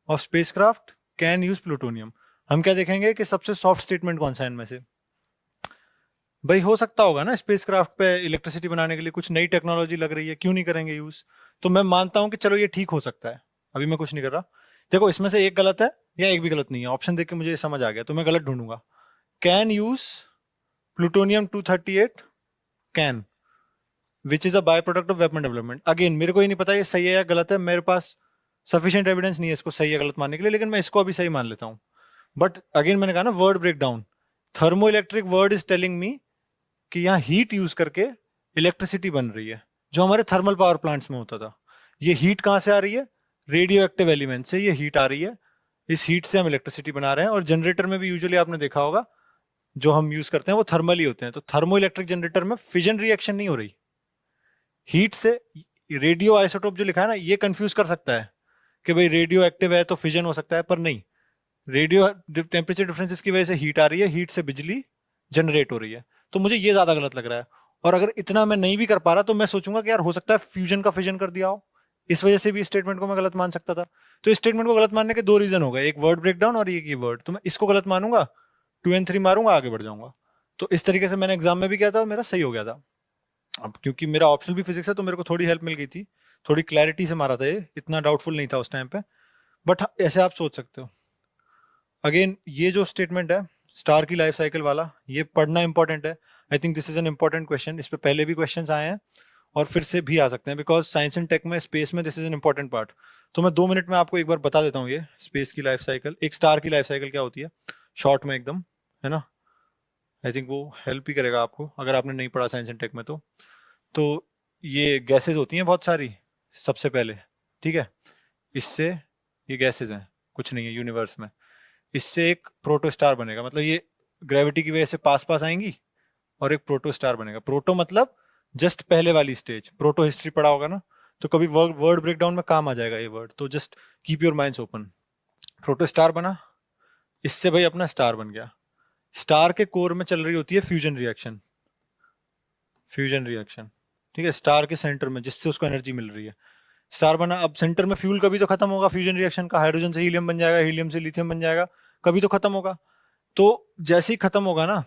of spacecraft, can use plutonium. हम क्या देखेंगे कि सबसे सॉफ्ट स्टेटमेंट कौन सा है इनमें से? भाई हो सकता होगा ना स्पेसक्राफ्ट पे इलेक्ट्रिसिटी बनाने के लिए कुछ नई टेक्नोलॉजी लग रही है, क्यों नहीं करेंगे यूज? तो मैं मानता हूं कि चलो ये ठीक हो सकता है, अभी मैं कुछ नहीं कर रहा। देखो इसमें से एक गलत है या एक भी गलत नहीं है, ऑप्शन देख के मुझे समझ आ गया, तो मैं गलत ढूंढूंगा। Can use plutonium 238, can, which is a byproduct of weapon development. Again मेरे को ही नहीं पता ये सही है या गलत है, मेरे पास सफिशिएंट एविडेंस नहीं है इसको सही या गलत मानने के लिए, लेकिन मैं इसको अभी सही मान लेता हूं। बट अगेन मैंने कहा ना word break down, thermo electric word is telling me कि यहाँ हीट यूज करके इलेक्ट्रिसिटी बन रही है, जो हमारे थर्मल पावर प्लांट्स में होता था। ये हीट कहाँ से आ रही है? रेडियो एक्टिव एलिमेंट से ये हीट आ रही है, इस हीट से हम इलेक्ट्रिसिटी बना रहे हैं। और जनरेटर में भी यूजुअली आपने देखा होगा जो हम यूज करते हैं वो थर्मल ही होते हैं, तो थर्मो इलेक्ट्रिक जनरेटर में फिजन रिएक्शन नहीं हो रही हीट से। रेडियो आइसोटोप जो लिखा है ना, ये कंफ्यूज कर सकता है कि भाई रेडियो एक्टिव है तो फिजन हो सकता है, पर नहीं, रेडियो टेम्परेचर डिफरेंसेस की वजह से हीट आ रही है, हीट से बिजली जनरेट हो रही है। तो मुझे ये ज्यादा गलत लग रहा है। और अगर इतना मैं नहीं भी कर पा रहा तो मैं सोचूंगा कि यार हो सकता है फ्यूजन का फिजन कर दिया हो, इस वजह से भी स्टेटमेंट को मैं गलत मान सकता था। तो इस स्टेटमेंट को गलत मानने के 2 रीजन हो गए, एक वर्ड ब्रेकडाउन और एक ये वर्ड। तो मैं इसको गलत मानूंगा, 2 and 3 मारूंगा, आगे बढ़ जाऊंगा। तो इस तरीके से मैंने एग्जाम में भी किया था, मेरा सही हो गया था। अब क्योंकि मेरा ऑप्शनल भी फिजिक्स है तो मेरे को थोड़ी हेल्प मिल गई थी, थोड़ी क्लैरिटी से मारा था, ये इतना डाउटफुल नहीं था उस टाइम पे। बट ऐसे आप सोच सकते हो। अगेन ये जो स्टेटमेंट है स्टार की लाइफ साइकिल वाला, ये पढ़ना इंपॉर्टेंट है। आई think this is an important question, इस पे पहले भी क्वेश्चंस आए हैं और फिर से भी आ सकते हैं, बिकॉज साइंस एंड टेक में स्पेस में this is an important part. तो मैं 2 मिनट में आपको एक बार बता देता हूँ ये स्पेस की लाइफ साइकिल, एक स्टार की लाइफ साइकिल क्या होती है, शॉर्ट में एकदम, है ना? आई थिंक वो हेल्प ही करेगा आपको अगर आपने नहीं पढ़ा साइंस एंड टेक में। तो ये गैसेज होती हैं बहुत सारी, सबसे पहले, ठीक है? इससे ये गैसेज हैं, कुछ नहीं है यूनिवर्स में। इससे एक प्रोटोस्टार बनेगा, मतलब ये ग्रेविटी की वजह से पास पास आएंगी और एक प्रोटोस्टार बनेगा। प्रोटो मतलब जस्ट पहले वाली स्टेज, प्रोटो हिस्ट्री पढ़ा होगा ना, तो कभी वर्ड ब्रेकडाउन में काम आ जाएगा ये वर्ड, तो just keep your minds open. Protostar बना, इससे भाई अपना स्टार बन गया। स्टार के कोर में चल रही होती है फ्यूजन रिएक्शन, फ्यूजन रिएक्शन, ठीक है? स्टार के सेंटर में, जिससे उसको एनर्जी मिल रही है, स्टार बना। अब सेंटर में फ्यूल कभी तो खत्म होगा फ्यूजन रिएक्शन का, हाइड्रोजन से हीलियम बन जाएगा, हीलियम से लिथियम बन जाएगा, कभी तो खत्म होगा। तो जैसे ही खत्म होगा ना,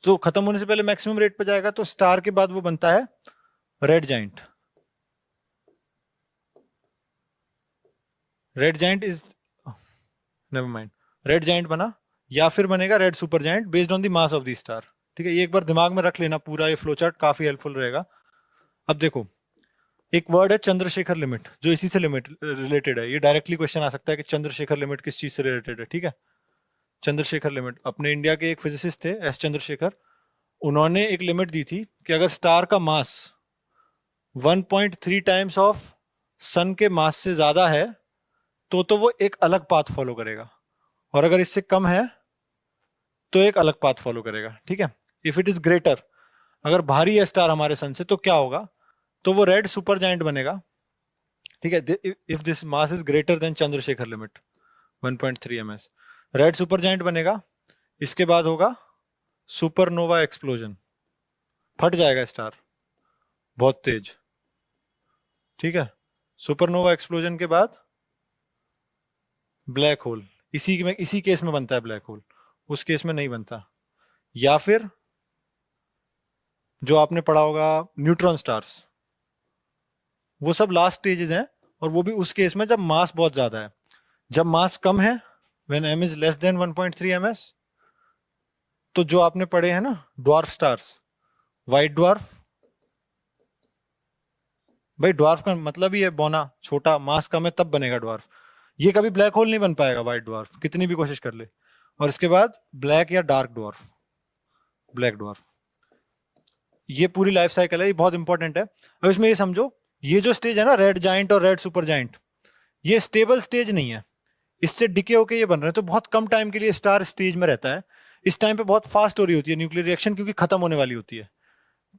तो खत्म होने से पहले मैक्सिमम रेट पे जाएगा, तो स्टार के बाद वो बनता है red giant. Red giant is, never mind, red giant बना, या फिर बनेगा red super giant based on the mass of the star, ठीक है? ये एक बार दिमाग में रख लेना, पूरा ये फ्लो चार्ट काफी हेल्पफुल रहेगा। अब देखो एक वर्ड है चंद्रशेखर लिमिट, जो इसी से लिमिट रिलेटेड है। ये डायरेक्टली क्वेश्चन आ सकता है कि चंद्रशेखर लिमिट किस चीज से रिलेटेड है, ठीक है? चंद्रशेखर लिमिट, अपने इंडिया के एक फिजिसिस्ट थे एस चंद्रशेखर, उन्होंने एक लिमिट दी थी कि अगर स्टार का मास 1.3 टाइम्स ऑफ सन के मास से ज्यादा है तो वो एक अलग पाथ फॉलो करेगा, और अगर इससे कम है तो एक अलग पाथ फॉलो करेगा, ठीक है। इफ इट इज ग्रेटर, अगर भारी है स्टार हमारे सन से तो क्या होगा, तो वो रेड सुपर जायंट बनेगा, ठीक है। If this mass is greater than Chandrashekhar limit 1.3 ms, red super giant बनेगा। इसके बाद होगा सुपरनोवा एक्सप्लोजन, फट जाएगा स्टार बहुत तेज, ठीक है। सुपरनोवा एक्सप्लोजन के बाद ब्लैक होल, इसी केस में बनता है ब्लैक होल, उस केस में नहीं बनता। या फिर जो आपने पढ़ा होगा न्यूट्रॉन स्टार्स, वो सब लास्ट स्टेजेस हैं, और वो भी उस केस में जब मास बहुत ज्यादा है। जब मास कम है, when m is less than 1.3 ms, तो जो आपने पढ़े हैं ना ड्वार्फ स्टार्स, वाइट ड्वार्फ, भाई ड्वार्फ का मतलब ही है बौना, छोटा, मास कम है तब बनेगा ड्वार्फ। ये कभी ब्लैक होल नहीं बन पाएगा व्हाइट ड्वार्फ, कितनी भी कोशिश कर ले। और इसके बाद ब्लैक या डार्क ड्वार्फ, ब्लैक ड्वार्फ। ये पूरी लाइफ साइकिल है, ये बहुत इंपॉर्टेंट है। अब इसमें ये समझो, ये जो स्टेज है ना रेड जाइंट और रेड सुपर जाइंट, ये स्टेबल स्टेज नहीं है, इससे डिके होके ये बन रहे हैं, तो बहुत कम टाइम के लिए स्टार स्टेज में रहता है। इस टाइम पे बहुत फास्ट हो रही होती है न्यूक्लियर रिएक्शन, क्योंकि खत्म होने वाली होती है,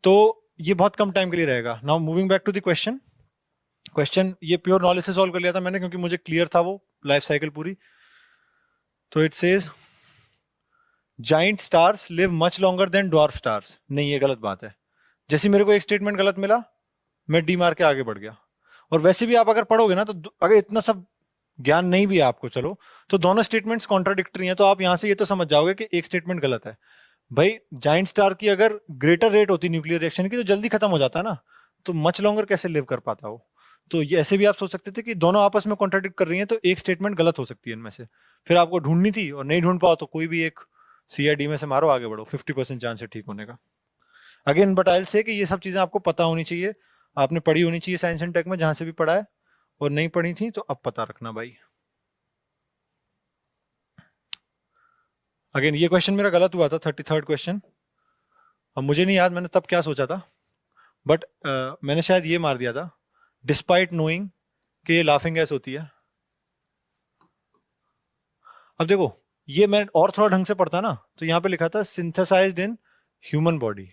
तो ये बहुत कम टाइम के लिए रहेगा। Now moving back to the question ये प्योर नॉलेज से सॉल्व कर लिया था मैंने, क्योंकि मुझे क्लियर था वो लाइफ साइकिल पूरी। तो it says giant stars live much longer than dwarf stars. नहीं, ये गलत बात है। जैसे मेरे को एक स्टेटमेंट गलत मिला, मैं डी मार के आगे बढ़ गया। और वैसे भी आप अगर पढ़ोगे ना, तो अगर इतना सब ज्ञान नहीं भी है आपको, चलो, तो दोनों स्टेटमेंट्स कॉन्ट्राडिक्टरी हैं, तो आप यहां से ये तो समझ जाओगे कि एक स्टेटमेंट गलत है। भाई जाइंट स्टार की अगर ग्रेटर रेट होती न्यूक्लियर रिएक्शन की तो जल्दी खत्म हो जाता ना, तो मच लॉन्गर कैसे लिव कर पाता हो। तो ये ऐसे भी आप सोच सकते थे कि दोनों आपस में कॉन्ट्राडिक्ट कर रही हैं, तो एक स्टेटमेंट गलत हो सकती है इनमें से। फिर आपको ढूंढनी थी और नहीं ढूंढ पाओ तो कोई भी एक सी या डी में से मारो, आगे बढ़ो, 50% चांस है ठीक होने का। अगेन बट आई विल से कि ये सब चीजें आपको पता होनी चाहिए, आपने पढ़ी होनी चाहिए साइंस एंड टेक में जहां से भी पढ़ा है, और नहीं पढ़ी थी तो अब पता रखना भाई। अगेन ये क्वेश्चन मेरा गलत हुआ था, 33rd क्वेश्चन। अब मुझे नहीं याद मैंने तब क्या सोचा था, बट मैंने शायद ये मार दिया था, डिस्पाइट नोइंग कि ये लाफिंग गैस होती है। अब देखो, ये मैं और थोड़ा ढंग से पढ़ता ना, तो यहाँ पे लिखा था सिंथेसाइज्ड इन ह्यूमन बॉडी।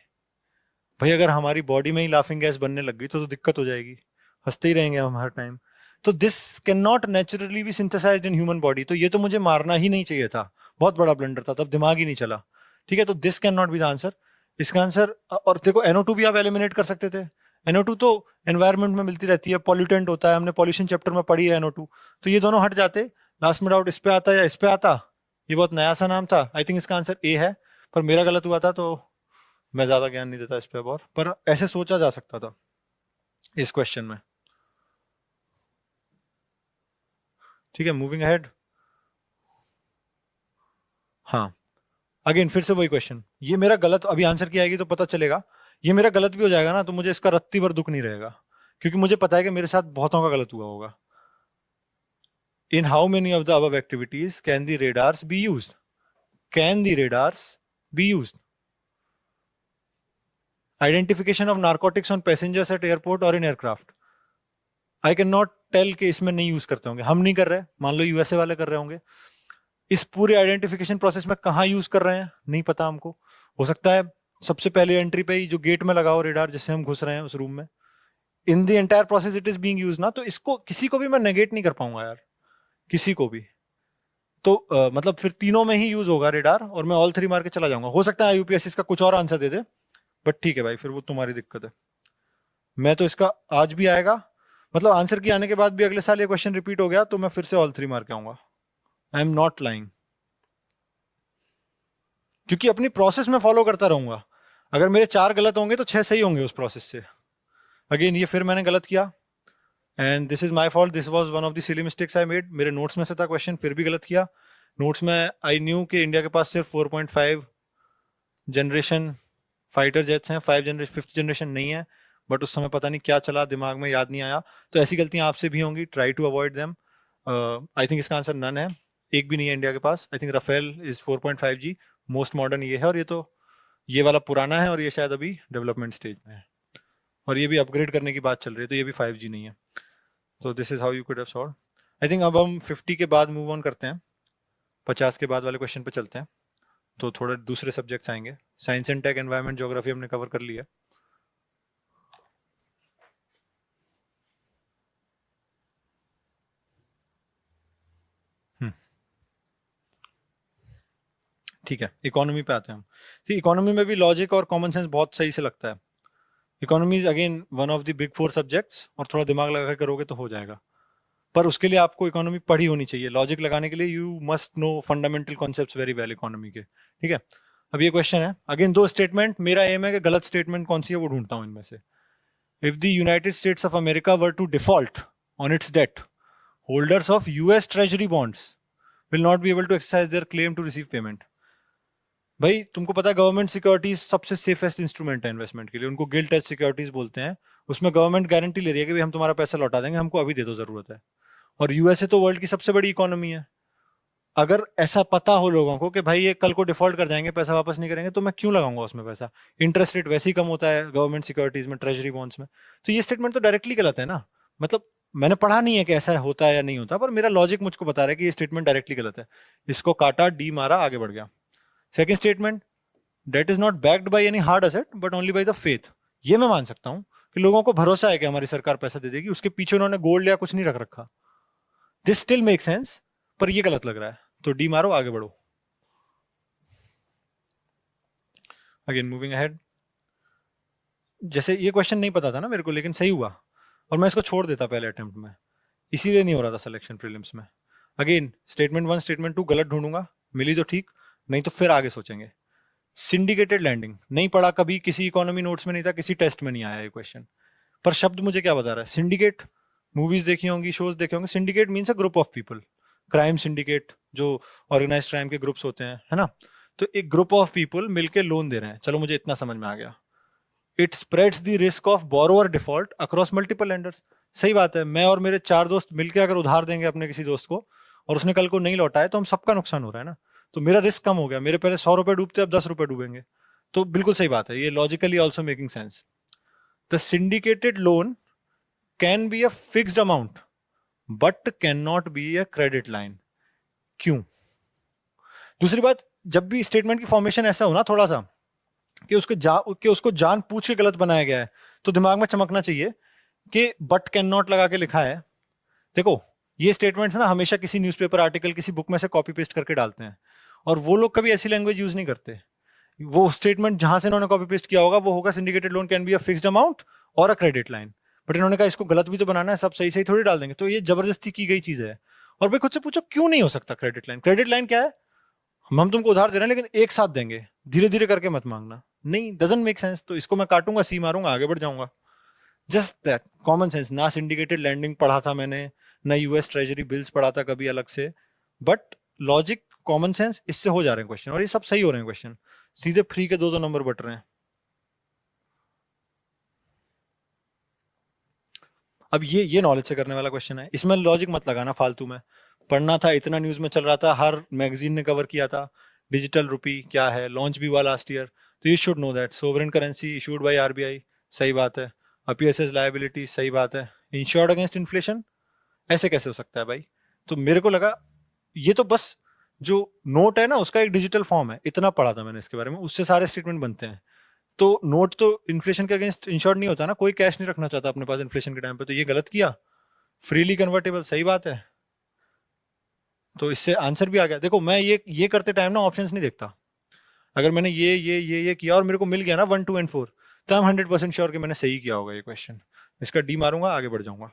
भाई अगर हमारी बॉडी में ही लाफिंग गैस बनने लग गई तो दिक्कत हो जाएगी, हंसते ही रहेंगे हम हर टाइम। तो this can not naturally be synthesized in human body, तो ये तो मुझे मारना ही नहीं चाहिए था, बहुत बड़ा ब्लंडर था, तब दिमाग ही नहीं चला, ठीक है। तो this can not be the answer, इसका आंसर। और देखो NO2 भी आप एलिमिनेट कर सकते थे, NO2 तो एनवायरमेंट में मिलती रहती है, पॉल्यूटेंट होता है, हमने पॉल्यूशन चैप्टर में पढ़ी है NO2, तो ये दोनों हट जाते। लास्ट में डाउट इस पे आता या इस पे आता, ये बहुत नया सा नाम था। आई थिंक इसका आंसर ए है, पर मेरा गलत हुआ था, तो मैं ज्यादा ज्ञान नहीं देता इस पे और, पर ऐसे सोचा जा सकता था इस क्वेश्चन में, ठीक है। मूविंग अहेड, हाँ अगेन फिर से वही क्वेश्चन, ये मेरा गलत, अभी आंसर की आएगी तो पता चलेगा, ये मेरा गलत भी हो जाएगा ना, तो मुझे इसका रत्ती भर दुख नहीं रहेगा, क्योंकि मुझे पता है कि मेरे साथ बहुतों का गलत हुआ होगा। In how many of the above activities can the radars be used, can the radars be used? Identification of narcotics on passengers at airport और in aircraft. I cannot tell कि इसमें नहीं यूज करते होंगे, हम नहीं कर रहे, मान लो यूएसए वाले कर रहे होंगे। इस पूरे आइडेंटिफिकेशन प्रोसेस में कहाँ यूज कर रहे हैं नहीं पता हमको, हो सकता है सबसे पहले एंट्री पे ही जो गेट में लगा हो रेडार जिससे हम घुस रहे हैं उस रूम में, in the entire process it is being used ना, तो इसको किसी को भी मैं नेगेट नहीं कर पाऊंगा यार, किसी को भी। तो मतलब फिर तीनों में ही यूज होगा रेडार, और मैं ऑल 3 मार के चला जाऊंगा। हो सकता है यूपीएससी इसका कुछ और आंसर दे दे, बट ठीक है भाई, फिर वो तुम्हारी दिक्कत है। मैं तो इसका आज भी आएगा, मतलब आंसर की आने के बाद भी अगले साल ये क्वेश्चन रिपीट हो गया तो मैं फिर से ऑल 3 मार के आऊंगा। आई एम नॉट लाइंग, क्योंकि अपनी प्रोसेस में फॉलो करता रहूंगा। अगर मेरे 4 गलत होंगे तो 6 सही होंगे उस प्रोसेस से। अगेन ये फिर मैंने गलत किया, and this is my fault, this was one of the silly mistakes I made. मेरे नोट्स में से था क्वेश्चन, फिर भी गलत किया। नोट्स में आई न्यू कि इंडिया के पास सिर्फ 4.5 जनरेशन फाइटर जेट्स हैं, 5th जनरेशन नहीं है, बट उस समय पता नहीं क्या चला दिमाग में, याद नहीं आया। तो ऐसी गलतियां आपसे भी होंगी, try to avoid them. I think इसका आंसर नन है। एक भी नहीं है इंडिया के पास। I think Rafale is 4.5G, most modern ये है, और ये वाला पुराना है, और ये शायद अभी डेवलपमेंट स्टेज में है, और ये भी अपग्रेड करने की बात चल रही है, तो ये भी 5G नहीं है। तो this is how you could have solve. I think अब हम 50 के बाद मूव ऑन करते हैं, 50 के बाद वाले क्वेश्चन पे चलते हैं। तो थोड़े दूसरे सब्जेक्ट्स आएंगे। Science and tech, environment, geography हमने कवर कर लिया। ठीक है, इकोनॉमी पे आते हैं हम। ठीक, इकोनॉमी में भी लॉजिक और कॉमन सेंस बहुत सही से लगता है। Economy is again one of the big 4 subjects, और थोड़ा दिमाग लगा के करोगे तो हो जाएगा। पर उसके लिए आपको इकोनॉमी पढ़ी होनी चाहिए। लॉजिक लगाने के लिए you must know fundamental concepts very well economy के। ठीक है, अब ये क्वेश्चन है अगेन 2 स्टेटमेंट। मेरा एम है कि गलत स्टेटमेंट कौन सी है वो ढूंढता हूं इनमें से। If the United States of America were to default on its debt, holders of US treasury bonds will not be able to exercise their claim to receive payment. भाई तुमको पता है गवर्नमेंट सिक्योरिटीज सबसे सेफेस्ट इंस्ट्रूमेंट है investment के लिए, उनको guilt as securities बोलते हैं। उसमें गवर्नमेंट गारंटी ले रही है कि भाई हम तुम्हारा पैसा लौटा देंगे, हमको अभी दे दो, जरूरत है। और यूएसए तो वर्ल्ड की सबसे बड़ी इकोनॉमी है। अगर ऐसा पता हो लोगों को कि भाई ये कल को डिफॉल्ट कर जाएंगे, पैसा वापस नहीं करेंगे, तो मैं क्यों लगाऊंगा उसमें पैसा। इंटरेस्ट रेट वैसे ही कम होता है गवर्नमेंट सिक्योरिटीज में, ट्रेजरी बॉन्ड्स में। तो ये स्टेटमेंट तो डायरेक्टली गलत है ना। मतलब मैंने पढ़ा नहीं है कि ऐसा होता है या नहीं होता, पर मेरा लॉजिक मुझको बता रहा है कि ये स्टेटमेंट डायरेक्टली गलत है। इसको काटा, डी मारा, आगे बढ़ गया। Second statement, debt is not backed by any hard asset but only by the faith. ये मैं मान सकता हूं कि लोगों को भरोसा है कि हमारी सरकार पैसा दे देगी, उसके पीछे उन्होंने गोल्ड या कुछ नहीं रख रखा। दिस स्टिल मेक सेंस, पर ये गलत लग रहा है, तो डी मारो, आगे बढ़ो। Again moving ahead. जैसे ये क्वेश्चन नहीं पता था ना मेरे को, लेकिन सही हुआ, और मैं इसको छोड़ देता पहले अटेम्प्ट में, इसीलिए नहीं हो रहा था सिलेक्शन प्रीलिम्स में। अगेन स्टेटमेंट 1 स्टेटमेंट 2 गलत ढूंढूंगा, मिली तो ठीक, नहीं तो फिर आगे सोचेंगे। सिंडिकेटेड लैंडिंग नहीं पढ़ा कभी, किसी इकोनॉमी नोट्स में नहीं था, किसी टेस्ट में नहीं आया ये क्वेश्चन। पर शब्द मुझे क्या बता रहा है, सिंडिकेट। मूवीज देखी होंगी, शोज देखे होंगे। Syndicate means a group of people. Crime syndicate, जो ऑर्गेनाइज क्राइम के ग्रुप्स होते हैं, है ना। तो एक ग्रुप ऑफ पीपल मिलके लोन दे रहे हैं, चलो मुझे इतना समझ में आ गया। It spreads the risk of borrower default across multiple lenders. सही बात है, मैं और मेरे 4 दोस्त मिलकर अगर उधार देंगे अपने किसी दोस्त को, और उसने कल को नहीं लौटा है, तो हम सबका नुकसान हो रहा है ना। तो मेरा रिस्क कम हो गया, मेरे पहले 100 रुपए डूबते, अब 10 रुपए डूबेंगे। तो बिल्कुल सही बात है, ये logically also making sense. The syndicated loan can be a fixed amount but can not be a credit line. क्यों? दूसरी बात, जब भी स्टेटमेंट की फॉर्मेशन ऐसा हो ना थोड़ा सा कि उसको जान पूछ के गलत बनाया गया है, तो दिमाग में चमकना चाहिए कि बट कैन नॉट लगा के लिखा है। देखो ये स्टेटमेंट्स ना हमेशा किसी न्यूज़पेपर आर्टिकल, किसी बुक में से कॉपी पेस्ट करके डालते हैं, और वो लोग कभी ऐसी लैंग्वेज यूज नहीं करते। वो स्टेटमेंट जहां से इन्होंने कॉपी पेस्ट किया होगा वो होगा syndicated loan can be a fixed amount और अ क्रेडिट लाइन। बट इन्होंने कहा इसको गलत भी तो बनाना है, सब सही सही थोड़ी डाल देंगे, तो ये जबरदस्ती की गई चीज है। और भाई खुद से पूछो क्यों नहीं हो सकता क्रेडिट लाइन? क्रेडिट लाइन क्या है? हम तुमको उधार दे रहे हैं लेकिन एक साथ देंगे, धीरे धीरे करके मत मांगना। नहीं, डजंट मेक सेंस। तो इसको मैं काटूंगा, सी मारूंगा, आगे बढ़ जाऊंगा। Just that common sense. ना सिंडिकेटेड लैंडिंग पढ़ा था मैंने, ना यूएस ट्रेजरी बिल्स पढ़ा था कभी अलग से, बट लॉजिक, कॉमन सेंस, इससे हो जा रहे हैं क्वेश्चन, और ये सब सही हो रहे हैं क्वेश्चन। सीधे फ्री के 2 नंबर बट रहे हैं। अब ये नॉलेज से करने वाला क्वेश्चन है, इसमें लॉजिक मत लगाना फालतू में। पढ़ना था, इतना न्यूज में चल रहा था, हर मैगजीन ने कवर किया था। डिजिटल रुपी क्या है, लॉन्च भी हुआ लास्ट ईयर, तो you should know that. Sovereign currency issued by RBI, सही बात है। अपीयर्स एज लायबिलिटी, सही बात है। इंश्योर्ड अगेंस्ट इन्फ्लेशन, ऐसे कैसे हो सकता है भाई? तो मेरे को लगा ये तो बस जो नोट है ना उसका एक डिजिटल फॉर्म है, इतना पढ़ा था मैंने इसके बारे में, उससे सारे स्टेटमेंट बनते हैं। तो नोट तो इन्फ्लेशन के अगेंस्ट इंश्योर्ड नहीं होता ना, कोई कैश नहीं रखना चाहता अपने पास इन्फ्लेशन के टाइम पे, तो ये गलत किया। फ्रीली कन्वर्टेबल, सही बात है। तो इससे आंसर भी आ गया। देखो मैं ये करते टाइम ना ऑप्शंस नहीं देखता। अगर मैंने ये किया और मेरे को मिल गया ना 1 2 एंड 4, तो आई एम 100% श्योर कि मैंने सही किया होगा ये क्वेश्चन। इसका डी मारूंगा, आगे बढ़ जाऊंगा।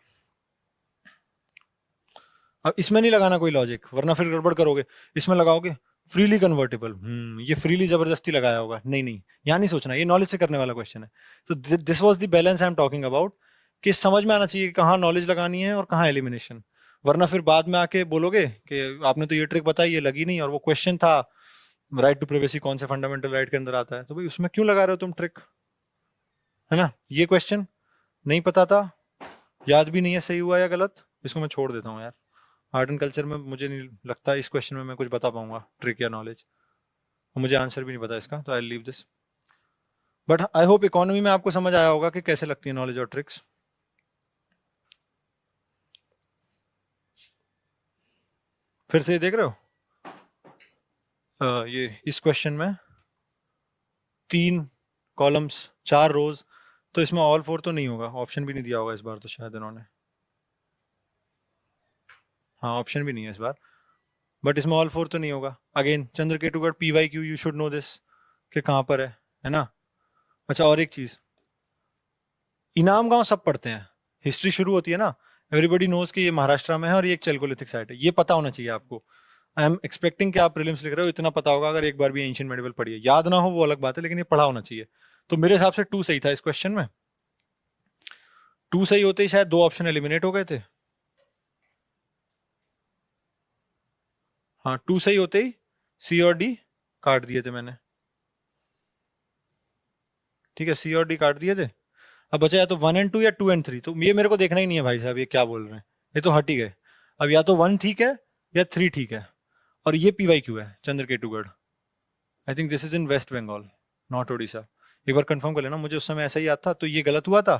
अब इसमें नहीं लगाना कोई लॉजिक, वरना फिर गड़बड़ करोगे। इसमें लगाओगे फ्रीली कन्वर्टेबल, ये फ्रीली जबरदस्ती लगाया होगा, नहीं नहीं, यहाँ नहीं सोचना, ये नॉलेज से करने वाला क्वेश्चन है। तो this was the balance I am talking about, कि समझ में आना चाहिए कि कहाँ नॉलेज लगानी है और कहाँ एलिमिनेशन। वरना फिर बाद में आके बोलोगे कि आपने तो ये ट्रिक बताई, ये लगी नहीं, और वो क्वेश्चन था राइट टू प्राइवेसी कौन से फंडामेंटल राइट के अंदर आता है, तो भाई उसमें क्यों लगा रहे हो तुम ट्रिक, है ना। ये क्वेश्चन नहीं पता था, याद भी नहीं है सही हुआ या गलत, इसको मैं छोड़ देता हूँ यार, आर्ट एंड कल्चर में मुझे नहीं लगता इस क्वेश्चन में मैं कुछ बता पाऊंगा ट्रिक या नॉलेज, और मुझे आंसर भी नहीं पता इसका, तो I leave this. But I hope economy में आपको समझ आया होगा कि कैसे लगती है नॉलेज और ट्रिक्स। फिर से देख रहे हो ये इस क्वेश्चन में 3 कॉलम्स 4 रोज, तो इसमें ऑल 4 तो नहीं होगा, ऑप्शन भी नहीं दिया होगा इस बार तो शायद इन्होंने, हाँ ऑप्शन भी नहीं है इस बार, बट इसमें ऑल 4 तो नहीं होगा। Again Chandraketugarh PYQ, you should know this कि कहाँ पर है ना। अच्छा और एक चीज, इनाम गांव सब पढ़ते हैं, हिस्ट्री शुरू होती है ना, एवरीबडी नोज कि ये महाराष्ट्र में है और ये एक चैलकोलिथिक साइट है, ये पता होना चाहिए आपको। आई एम एक्सपेक्टिंग कि आप प्रीलिम्स लिख रहे हो इतना पता होगा, अगर एक बार भी एंशिएंट मेडिवल पढ़ी है, याद ना हो वो अलग बात है, लेकिन ये पढ़ा होना चाहिए। तो मेरे हिसाब से 2 सही था इस क्वेश्चन में, 2 सही होते ही शायद 2 ऑप्शन एलिमिनेट हो गए थे। हाँ 2 सही होते ही सी और डी काट दिए थे मैंने, ठीक है, सी और डी काट दिए थे। अब बचा या तो 1 और 2 या 2 और 3, तो ये मेरे को देखना ही नहीं है भाई साहब ये क्या बोल रहे हैं, ये तो हट ही गए। अब या तो 1 ठीक है या 3 ठीक है, और ये PYQ है Chandraketugarh. I think this is in West Bengal not Odisha, एक बार कंफर्म कर लेना, मुझे उस समय ऐसा ही याद था, तो ये गलत हुआ था,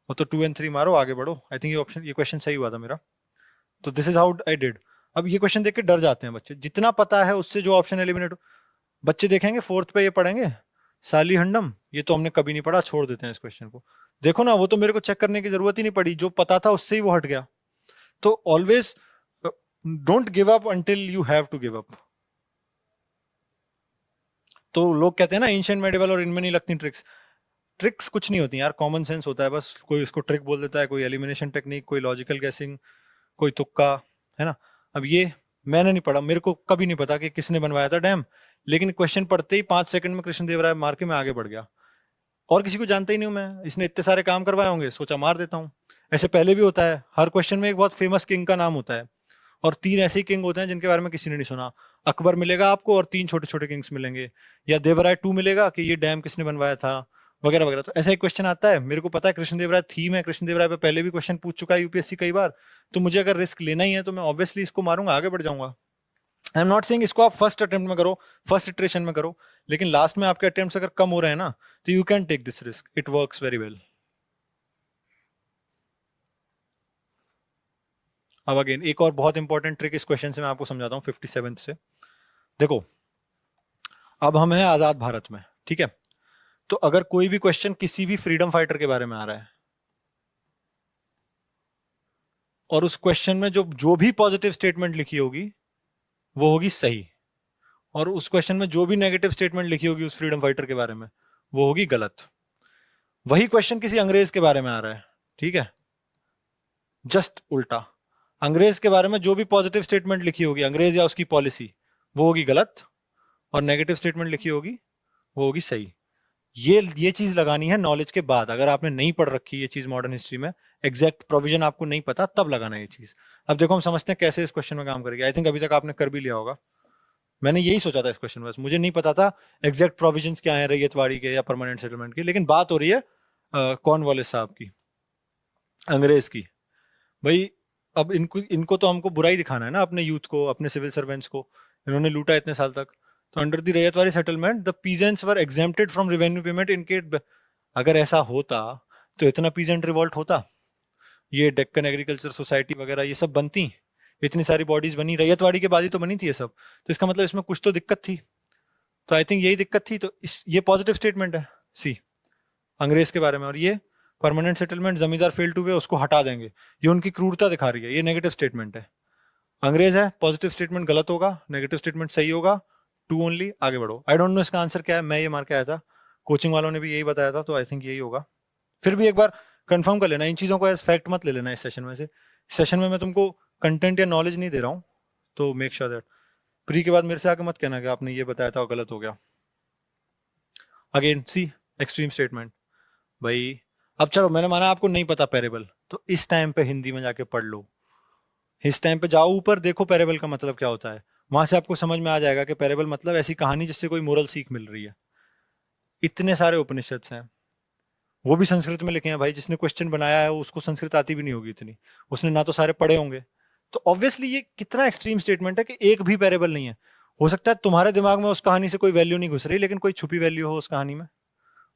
वो तो 2 और 3 मारो आगे बढ़ो। आई थिंक ये क्वेश्चन सही हुआ था मेरा, तो this is how I did. अब ये क्वेश्चन देख के डर जाते हैं बच्चे, जितना पता है उससे जो ऑप्शन एलिमिनेट, बच्चे देखेंगे 4th पे ये पढ़ेंगे साली हंडम, ये तो हमने कभी नहीं पढ़ा, छोड़ देते हैं इस क्वेश्चन को। देखो ना, वो तो मेरे को चेक करने की जरूरत ही नहीं पड़ी, जो पता था उससे ही वो हट गया। तो always don't give up until you have to give up. तो लोग कहते हैं ना एंशिएंट मेडिवल और इनमें नहीं लगती ट्रिक्स, ट्रिक्स कुछ नहीं होती यार, कॉमन सेंस होता है बस, कोई उसको ट्रिक बोल देता है, कोई एलिमिनेशन टेक्निक, कोई लॉजिकल गैसिंग, कोई तुक्का, है ना। अब ये मैंने नहीं पढ़ा, मेरे को कभी नहीं पता कि किसने बनवाया था डैम, लेकिन क्वेश्चन पढ़ते ही 5 सेकंड में कृष्णदेवराय मार के मैं आगे बढ़ गया, और किसी को जानता ही नहीं हूं मैं, इसने इतने सारे काम करवाए होंगे, सोचा मार देता हूं। ऐसे पहले भी होता है, हर क्वेश्चन में एक बहुत फेमस किंग का नाम होता है, और 3 ऐसे ही किंग होते हैं जिनके बारे में किसी ने नहीं सुना। अकबर मिलेगा आपको और 3 छोटे छोटे किंग्स मिलेंगे, या देवराय 2 मिलेगा कि ये डैम किसने बनवाया था, वगैरह वगैरह। तो ऐसा एक क्वेश्चन आता है, मेरे को पता है कृष्णदेवराय थीम है, कृष्णदेवराय पे पहले भी क्वेश्चन पूछ चुका है यूपीएससी कई बार, तो मुझे अगर रिस्क लेना ही है तो मैं ऑब्वियसली इसको मारूंगा, आगे बढ़ जाऊंगा। आई एम नॉट सेइंग इसको आप फर्स्ट अटेम्प्ट में करो, फर्स्ट इटरेशन में करो, लेकिन लास्ट में आपके अटेम्प्ट्स अगर कम हो रहे हैं ना, तो you can take this risk, it works very well. अब अगेन एक और बहुत इंपॉर्टेंट ट्रिक इस क्वेश्चन से मैं आपको समझाता हूँ 57 से। देखो अब हम हैं आजाद भारत में, ठीक है, तो अगर कोई भी क्वेश्चन किसी भी फ्रीडम फाइटर के बारे में आ रहा है, और उस क्वेश्चन में जो जो भी पॉजिटिव स्टेटमेंट लिखी होगी वो होगी सही, और उस क्वेश्चन में जो भी नेगेटिव स्टेटमेंट लिखी होगी उस फ्रीडम फाइटर के बारे में वो होगी गलत। वही क्वेश्चन किसी अंग्रेज के बारे में आ रहा है, ठीक है, जस्ट उल्टा, अंग्रेज के बारे में जो भी पॉजिटिव स्टेटमेंट लिखी होगी अंग्रेज या उसकी पॉलिसी वो होगी गलत, और नेगेटिव स्टेटमेंट लिखी होगी वो होगी सही। ये चीज लगानी है नॉलेज के बाद, अगर आपने नहीं पढ़ रखी ये चीज मॉडर्न हिस्ट्री में, एग्जैक्ट प्रोविजन आपको नहीं पता, तब लगाना है ये चीज। अब देखो हम समझते हैं कैसे इस क्वेश्चन में काम करेगी, आई थिंक अभी तक आपने कर भी लिया होगा, मैंने यही सोचा था इस क्वेश्चन में, बस मुझे नहीं पता था एग्जैक्ट प्रोविजंस क्या है रैयतवाड़ी के या परमानेंट सेटलमेंट के, लेकिन बात हो रही है कॉर्नवालिस साहब की, अंग्रेज की। भाई अब इनको इनको तो हमको बुराई दिखाना है ना, अपने यूथ को, अपने सिविल सर्वेंट्स को, इन्होंने लूटा इतने साल तक। तो under the ryotwari settlement the peasants were exempted from revenue payment in case, अगर ऐसा होता तो इतना पीजेंट रिवॉल्ट होता, ये डेक्कन एग्रीकल्चर सोसाइटी वगैरह ये सब बनती, इतनी सारी बॉडीज बनी, रैयतवाड़ी के बाद ही तो बनी थी ये सब, तो इसका मतलब इसमें कुछ तो दिक्कत थी। तो आई थिंक यही दिक्कत थी, तो ये पॉजिटिव स्टेटमेंट है सी अंग्रेज के बारे में, और ये परमानेंट सेटलमेंट जमींदार फेल टू वे उसको हटा देंगे, ये उनकी क्रूरता दिखा रही है, ये नेगेटिव स्टेटमेंट है। अंग्रेज है, पॉजिटिव स्टेटमेंट गलत होगा, नेगेटिव स्टेटमेंट सही होगा, 2 ओनली, आगे बढ़ो। आई डोंट नो इसका आंसर क्या है, मैं ये मार के आया था, कोचिंग वालों ने भी यही बताया था, तो आई थिंक यही होगा। फिर भी एक बार कंफर्म कर लेना, इन चीजों को एज फैक्ट मत ले लेना इस सेशन में से, सेशन में मैं तुमको कंटेंट या नॉलेज नहीं दे रहा हूँ, तो मेक श्योर दैट प्री के बाद मेरे से आके मत कहना कि आपने ये बताया था और गलत हो गया। अगेन सी एक्सट्रीम स्टेटमेंट, भाई अब चलो मैंने माना आपको नहीं पता पैरेबल, तो इस टाइम पे हिंदी में जाके पढ़ लो, इस टाइम पे जाओ ऊपर देखो पैरेबल का मतलब क्या होता है, वहां से आपको समझ में आ जाएगा कि पैरेबल मतलब ऐसी कहानी जिससे कोई मोरल सीख मिल रही है। इतने सारे उपनिषद हैं, वो भी संस्कृत में लिखे हैं भाई, जिसने क्वेश्चन बनाया है उसको संस्कृत आती भी नहीं होगी इतनी, उसने ना तो सारे पढ़े होंगे, तो ऑब्वियसली ये कितना एक्सट्रीम स्टेटमेंट है कि एक भी वेरिएबल नहीं है। हो सकता है तुम्हारे दिमाग में उस कहानी से कोई वैल्यू नहीं घुस रही, लेकिन कोई छुपी वैल्यू हो उस कहानी में।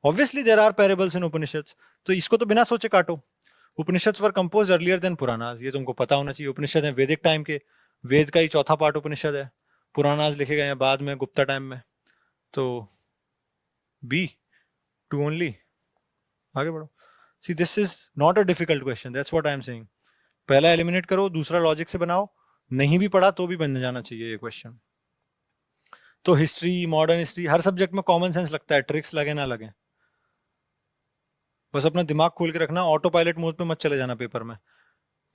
ऑब्वियसली देयर आर पैरेबल्स इन उपनिषद्स, तो इसको तो बिना सोचे काटो। उपनिषद्स वर कंपोज अर्लियर देन पुराणास, ये तुमको पता होना चाहिए। उपनिषद है वैदिक टाइम के, वेद का ही चौथा पार्ट उपनिषद है। पुराणास लिखे गए हैं बाद में, गुप्ता टाइम में। तो बी टू ओनली, आगे बढ़ो। See this is not a difficult question, that's what I am saying. पहला एलिमिनेट करो, दूसरा लॉजिक से बनाओ। नहीं भी पढ़ा तो भी बन जाना चाहिए ये क्वेश्चन। तो हिस्ट्री, मॉडर्न हिस्ट्री, हर सब्जेक्ट में कॉमन सेंस लगता है, ट्रिक्स लगे ना लगे। बस अपना दिमाग खोल के रखना, ऑटो पायलट मोड पे मत चले जाना पेपर में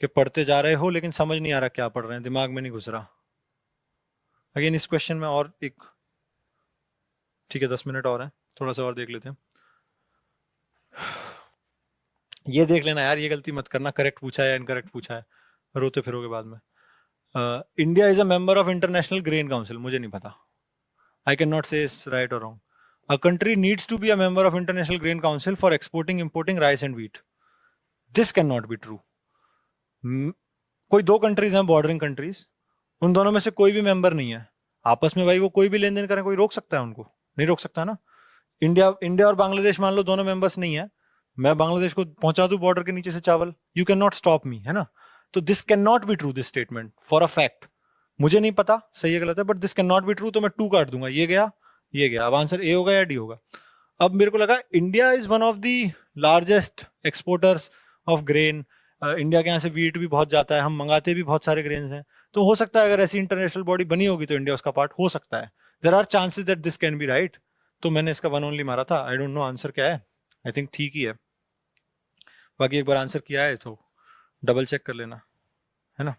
कि पढ़ते जा रहे हो लेकिन समझ नहीं आ रहा क्या पढ़ रहे हैं, दिमाग में नहीं घुस रहा। अगेन इस क्वेश्चन में और एक, ठीक है 10 मिनट और है, थोड़ा सा और देख लेते हैं। ये देख लेना यार, ये गलती मत करना, करेक्ट पूछा है या इनकरेक्ट पूछा है, रोते फिरोगे बाद में। India is a member of international grain council, मुझे नहीं पता, आई कैन नॉट से राइट और wrong. A country needs to be a member of International Grain Council for exporting, importing rice and wheat. This cannot be true. कोई दो countries हैं bordering countries, उन दोनों में से कोई भी मेंबर नहीं है। आपस में भाई वो कोई भी लेन देन करें, कोई रोक सकता है उनको? नहीं रोक सकता ना। इंडिया और बांग्लादेश मान लो दोनों मेंबर्स नहीं है, मैं बांग्लादेश को पहुंचा दूं बॉर्डर के नीचे से चावल, you can not stop me, है ना। तो this can not be true, this statement for a fact. मुझे नहीं पता सही है गलत है, but this can not be true, तो मैं 2 काट दूंगा, ये गया ये गया। अब आंसर ए होगा या डी होगा? अब मेरे को लगा India is one of the largest exporters of grain, India के यहाँ से वीट भी बहुत जाता है, हम मंगाते भी बहुत सारे ग्रेन्स हैं, तो हो सकता है अगर ऐसी इंटरनेशनल बॉडी बनी होगी तो इंडिया उसका पार्ट हो सकता है। There are chances that this can be right. तो मैंने इसका 1 ओनली मारा था, आई डोंट नो आंसर क्या है, आई थिंक ठीक ही है। बाकी एक बार आंसर किया है तो डबल चेक कर लेना, है ना।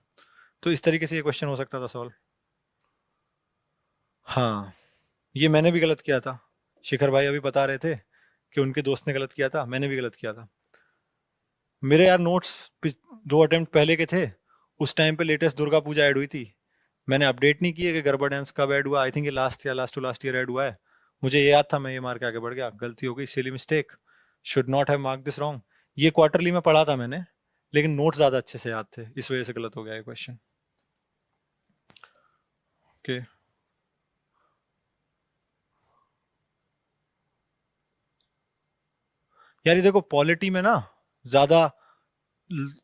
तो इस तरीके से ये क्वेश्चन हो सकता था सॉल्व। हाँ, ये मैंने भी गलत किया था, शिखर भाई अभी बता रहे थे कि उनके दोस्त ने गलत किया था, मैंने भी गलत किया था। मेरे यार नोट्स 2 अटेम्प्ट पहले के थे, उस टाइम पे लेटेस्ट दुर्गा पूजा ऐड हुई थी, मैंने अपडेट नहीं किया कि गरबा डांस कब ऐड हुआ। आई थिंक ये last to last year add हुआ है, मुझे ये याद था, मैं ये मार के आगे बढ़ गया, गलती हो गई, silly mistake, should not have mark this wrong. ये क्वार्टरली में पढ़ा था मैंने, लेकिन नोट्स ज्यादा अच्छे से याद थे, इस वजह से गलत हो गया ये क्वेश्चन। ओके यार, ये देखो पॉलिटी में ना ज्यादा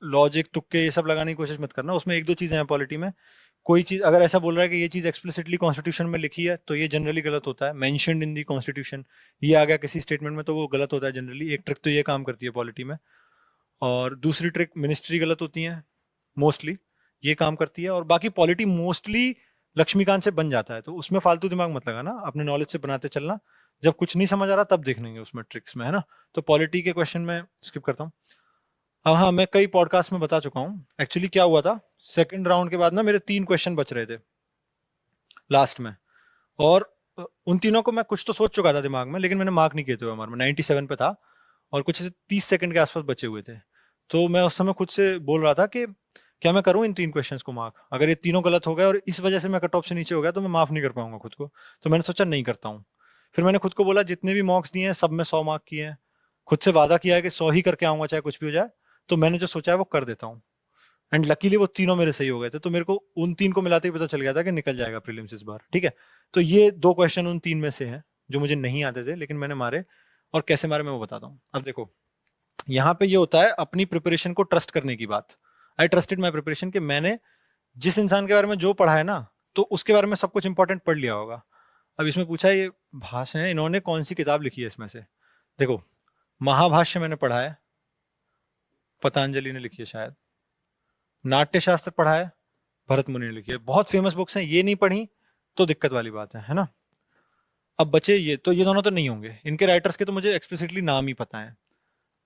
लॉजिक तुक्के ये सब लगाने की कोशिश मत करना, उसमें 1-2 चीजें हैं पॉलिटी में। कोई चीज अगर ऐसा बोल रहा है कि ये चीज एक्सप्लिसिटली कॉन्स्टिट्यूशन में लिखी है तो ये जनरली गलत होता है, मेंशन्ड इन दी कॉन्स्टिट्यूशन, ये आ गया किसी स्टेटमेंट में तो वो गलत होता है जनरली। एक ट्रिक तो ये काम करती है पॉलिटी में, और दूसरी ट्रिक मिनिस्ट्री गलत होती है मोस्टली, ये काम करती है। और बाकी पॉलिटी मोस्टली लक्ष्मीकांत से बन जाता है, तो उसमें फालतू दिमाग मत लगाना, अपने नॉलेज से बनाते चलना, जब कुछ नहीं समझ आ रहा तब देखेंगे उसमें ट्रिक्स में, है ना। तो पॉलिटी के क्वेश्चन में स्किप करता हूँ। अब हाँ, मैं कई पॉडकास्ट में बता चुका हूँ एक्चुअली क्या हुआ था। सेकंड राउंड के बाद ना मेरे 3 क्वेश्चन बच रहे थे लास्ट में, और उन तीनों को मैं कुछ तो सोच चुका था दिमाग में, लेकिन मैंने मार्क नहीं किए थे। हमारे में 97 पे था और कुछ 30 सेकंड के आसपास बचे हुए थे, तो मैं उस समय खुद से बोल रहा था कि क्या मैं करूं इन 3 क्वेश्चंस को मार्क, अगर ये तीनों गलत हो गए और इस वजह से मैं कट ऑफ से नीचे हो गया तो मैं माफ नहीं कर पाऊंगा खुद को। तो मैंने सोचा नहीं करता हूँ। फिर मैंने खुद को बोला जितने भी मॉक्स दिए हैं सब में 100 मार्क किए हैं, खुद से वादा किया है कि 100 ही करके आऊंगा चाहे कुछ भी हो जाए, तो मैंने जो सोचा है वो कर देता हूँ। एंड लकीली वो तीनों मेरे सही हो गए थे, तो मेरे को उन 3 को मिलाते ही पता चल गया था कि निकल जाएगा प्रीलिम्स इस बार, ठीक है। तो ये 2 क्वेश्चन उन 3 में से हैं जो मुझे नहीं आते थे लेकिन मैंने मारे, और कैसे मारे मैं वो बताता हूँ। अब देखो यहाँ पे ये होता है अपनी प्रिपरेशन को ट्रस्ट करने की बात। आई ट्रस्टेड माई प्रिपरेशन, कि मैंने जिस इंसान के बारे में जो पढ़ा है ना तो उसके बारे में सब कुछ इंपॉर्टेंट पढ़ लिया होगा। अब इसमें पूछा है ये भाष्य है, इन्होंने कौन सी किताब लिखी है इसमें से। देखो महाभाष्य मैंने पढ़ा है, पतंजलि ने लिखी है शायद। नाट्य शास्त्र पढ़ा है, भरत मुनि ने लिखी है, बहुत फेमस बुक्स हैं, ये नहीं पढ़ी तो दिक्कत वाली बात है ना। अब बचे ये, तो ये दोनों तो नहीं होंगे, इनके राइटर्स के तो मुझे एक्सप्लिसिटली नाम ही पता है,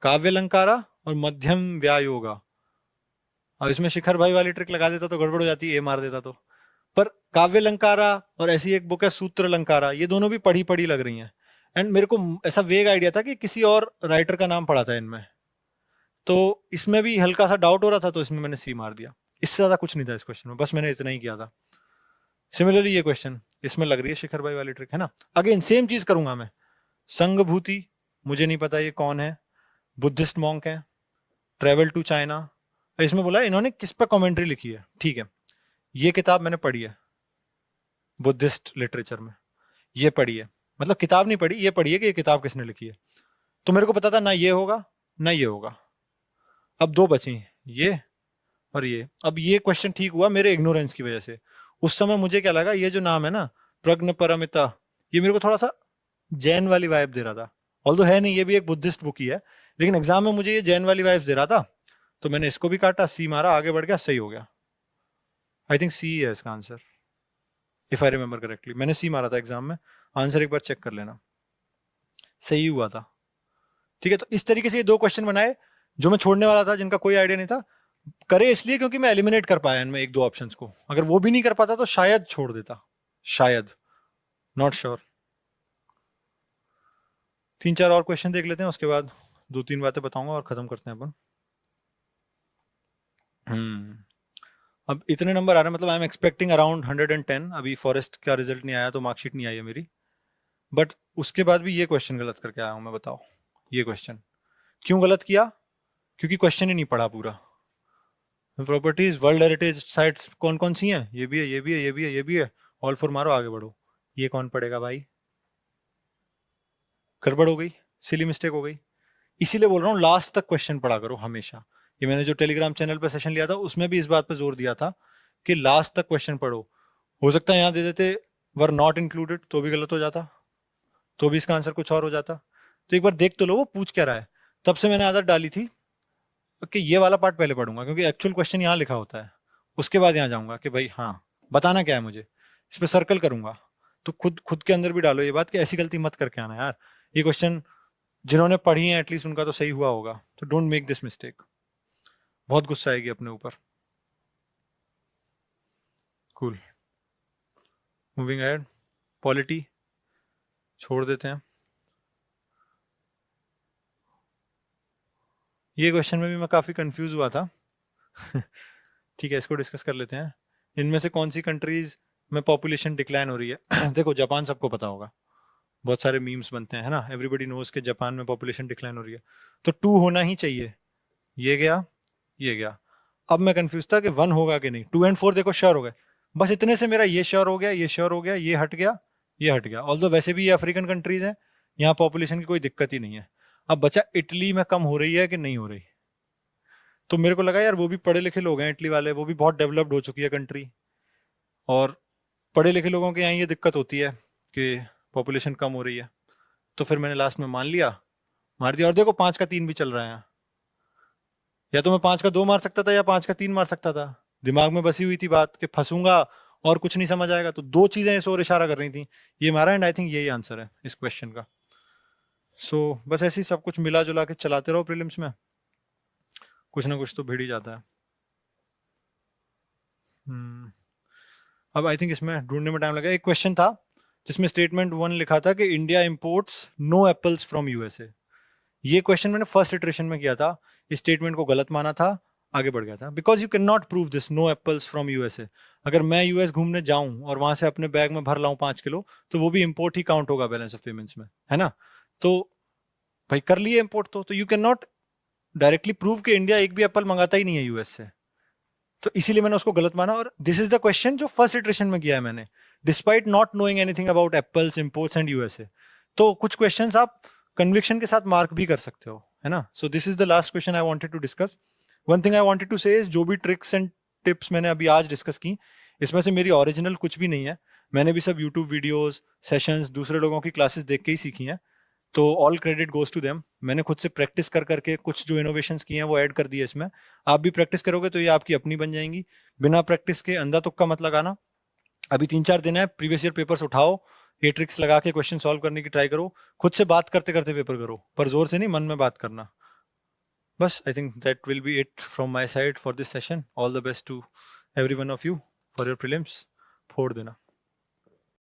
काव्यलंकारा और मध्यम व्यायोगा। अब इसमें शिखर भाई वाली ट्रिक लगा देता तो गड़बड़ हो जाती, ए मार देता तो। पर काव्यलंकारा और ऐसी एक बुक है सूत्रलंकारा, ये दोनों भी पढ़ी पढ़ी लग रही हैं। एंड मेरे को ऐसा वेग आइडिया था कि किसी और राइटर का नाम पढ़ा था इनमें, तो इसमें भी हल्का सा डाउट हो रहा था, तो इसमें मैंने सी मार दिया। इससे ज्यादा कुछ नहीं था इस क्वेश्चन में, बस मैंने इतना ही किया था। सिमिलरली ये क्वेश्चन इसमें लग रही है शिखर भाई वाली ट्रिक, है ना। अगेन सेम चीज करूंगा मैं। संघभूति, मुझे नहीं पता ये कौन है, बुद्धिस्ट मॉन्क है, ट्रेवल टू चाइना, इसमें बोला इन्होंने किस पे कमेंट्री लिखी है, ठीक है, ये किताब मैंने पढ़ी है बुद्धिस्ट लिटरेचर में, ये पढ़ी है, मतलब किताब नहीं पढ़ी, ये पढ़ी है कि ये किताब किसने लिखी है। तो मेरे को पता था ना ये होगा ना ये होगा। अब दो बची, ये और ये। अब ये क्वेश्चन ठीक हुआ मेरे इग्नोरेंस की वजह से। उस समय मुझे क्या लगा, ये जो नाम है ना प्रज्ञ परमिता, ये मेरे को थोड़ा सा जैन वाली वाइब दे रहा था। ऑल्दो है नहीं, ये भी एक बुद्धिस्ट बुक ही है, लेकिन एग्जाम में मुझे ये जैन वाली वाइब दे रहा था। तो मैंने इसको भी काटा, सी मारा, आगे बढ़ गया, सही हो गया। आई थिंक सी है इसका answer, if I remember correctly. मैंने सी मारा था एग्जाम में, आंसर एक बार चेक कर लेना, सही हुआ था। ठीक है, तो इस तरीके से ये दो क्वेश्चन बनाए जो मैं छोड़ने वाला था, जिनका कोई आइडिया नहीं था। करे इसलिए क्योंकि मैं एलिमिनेट कर पाया इनमें एक दो ऑप्शंस को। अगर वो भी नहीं कर पाता तो शायद छोड़ देता, शायद, नॉट श्योर। 3-4 और क्वेश्चन देख लेते हैं, उसके बाद 2-3 बातें बताऊंगा और खत्म करते हैं अपन। अब इतने नंबर आ रहे हैं, मतलब आई एम एक्सपेक्टिंग अराउंड 110। अभी फॉरेस्ट का रिजल्ट नहीं आया तो मार्कशीट नहीं आई है मेरी, बट उसके बाद भी ये क्वेश्चन गलत करके आया हूं मैं। बताओ ये क्वेश्चन क्यों गलत किया? क्योंकि क्वेश्चन ही नहीं पढ़ा पूरा। प्रॉपर्टीज वर्ल्ड हेरिटेज साइट्स कौन कौन सी हैं, ये भी है, ये भी है, ये भी है, ये भी है, ऑल फॉर मारो, आगे बढ़ो। ये कौन पढ़ेगा भाई? गड़बड़ हो गई, सिली मिस्टेक हो गई। इसीलिए बोल रहा हूँ लास्ट तक क्वेश्चन पढ़ा करो हमेशा। ये मैंने जो टेलीग्राम चैनल पे सेशन लिया था उसमें भी इस बात पे जोर दिया था कि लास्ट तक क्वेश्चन पढ़ो। हो सकता है यहाँ दे देते वर नॉट इंक्लूडेड, तो भी गलत हो जाता, तो भी इसका आंसर कुछ और हो जाता। तो एक बार देख तो लो वो पूछ क्या रहा है। तब से मैंने आदत डाली थी कि ये वाला पार्ट पहले पढ़ूंगा, क्योंकि एक्चुअल क्वेश्चन यहाँ लिखा होता है, उसके बाद यहाँ जाऊंगा कि भाई हाँ बताना क्या है मुझे, इस पर सर्कल करूंगा। तो खुद खुद के अंदर भी डालो ये बात कि ऐसी गलती मत करके आना यार। ये क्वेश्चन जिन्होंने पढ़ी है एटलीस्ट उनका तो सही हुआ होगा, तो डोंट मेक दिस मिस्टेक। बहुत गुस्सा आएगी अपने ऊपर। Cool, moving ahead. पॉलिटी छोड़ देते हैं। ये क्वेश्चन में भी मैं काफी कंफ्यूज हुआ था। ठीक है, इसको डिस्कस कर लेते हैं। इनमें से कौन सी कंट्रीज में पॉपुलेशन डिक्लाइन हो रही है? देखो जापान सबको पता होगा, बहुत सारे मीम्स बनते हैं, है ना, एवरीबडी नोज के जापान में पॉपुलेशन डिक्लाइन हो रही है, तो 2 होना ही चाहिए। ये गया, ये गया। अब मैं कंफ्यूज था कि 1 होगा कि नहीं। 2 और 4 देखो श्योर हो गए, बस इतने से मेरा ये श्योर हो गया, ये श्योर हो गया, ये हट गया, ये हट गया। ऑल्दो वैसे भी ये अफ्रीकन कंट्रीज हैं, यहाँ पॉपुलेशन की कोई दिक्कत ही नहीं है। अब बचा इटली में कम हो रही है कि नहीं हो रही। तो मेरे को लगा यार वो भी पढ़े लिखे लोग हैं इटली वाले, वो भी बहुत डेवलप्ड हो चुकी है कंट्री, और पढ़े लिखे लोगों के यहाँ ये दिक्कत होती है कि पॉपुलेशन कम हो रही है। तो फिर मैंने लास्ट में मान लिया, मार दिया। और देखो 5 का 3 भी चल रहा है, या तो मैं 5 का 2 मार सकता था या 5 का 3 मार सकता था। दिमाग में बसी हुई थी बात कि फंसूंगा और कुछ नहीं समझ आएगा, तो दो चीजें इस ओर इशारा कर रही थी, ये मारा, एंड आई थिंक यही आंसर है इस क्वेश्चन का। सो बस ऐसे ही सब कुछ मिला जुला के चलाते रहो प्रीलिम्स में, कुछ ना कुछ तो भिड़ ही जाता है। अब आई थिंक इसमें ढूंढने में टाइम लगा। एक क्वेश्चन था जिसमें स्टेटमेंट 1 लिखा था कि India imports no apples from USA. ये क्वेश्चन मैंने फर्स्ट इटरेशन में किया था, इस स्टेटमेंट को गलत माना था, आगे बढ़ गया था। Because you can not prove this, no apples from USA. अगर मैं यूएस घूमने जाऊं और वहां से अपने बैग में भर लाऊं 5 किलो, तो वो भी इंपोर्ट ही काउंट होगा बैलेंस ऑफ पेमेंट्स में, है ना। तो भाई कर लिए इंपोर्ट, तो you can not directly prove कि इंडिया एक भी एप्पल मंगाता ही नहीं है यूएस से। तो इसीलिए मैंने उसको गलत माना, और दिस इज द क्वेश्चन जो फर्स्ट इटरेशन में किया है मैंने, despite not knowing anything about apples, imports and USA. तो कुछ क्वेश्चंस आप कन्विक्शन के साथ मार्क भी कर सकते हो, है ना। So this is the last question I wanted to discuss. One thing I wanted to say is, जो भी ट्रिक्स एंड टिप्स मैंने अभी आज डिस्कस की, इसमें से मेरी ओरिजिनल कुछ भी नहीं है। मैंने भी सब यूट्यूब वीडियोस, सेशंस, दूसरे लोगों की क्लासेस देख के ही सीखी हैं, तो all credit goes to them. मैंने खुद से प्रैक्टिस कर करके कुछ जो इनोवेशंस किए हैं वो ऐड कर दिए इसमें। आप भी प्रैक्टिस करोगे तो ये आपकी अपनी बन जाएंगी। बिना प्रैक्टिस के अंधा तुक्का मत लगाना। अभी 3-4 दिन है, प्रीवियस ईयर पेपर्स उठाओ, ये ट्रिक्स लगा के क्वेश्चन सॉल्व करने की ट्राई करो। खुद से बात करते करते पेपर करो, पर जोर से नहीं, मन में बात करना। बस I think that will be it from my side for this session. All the best to every one of you for your prelims. फोड़ देना।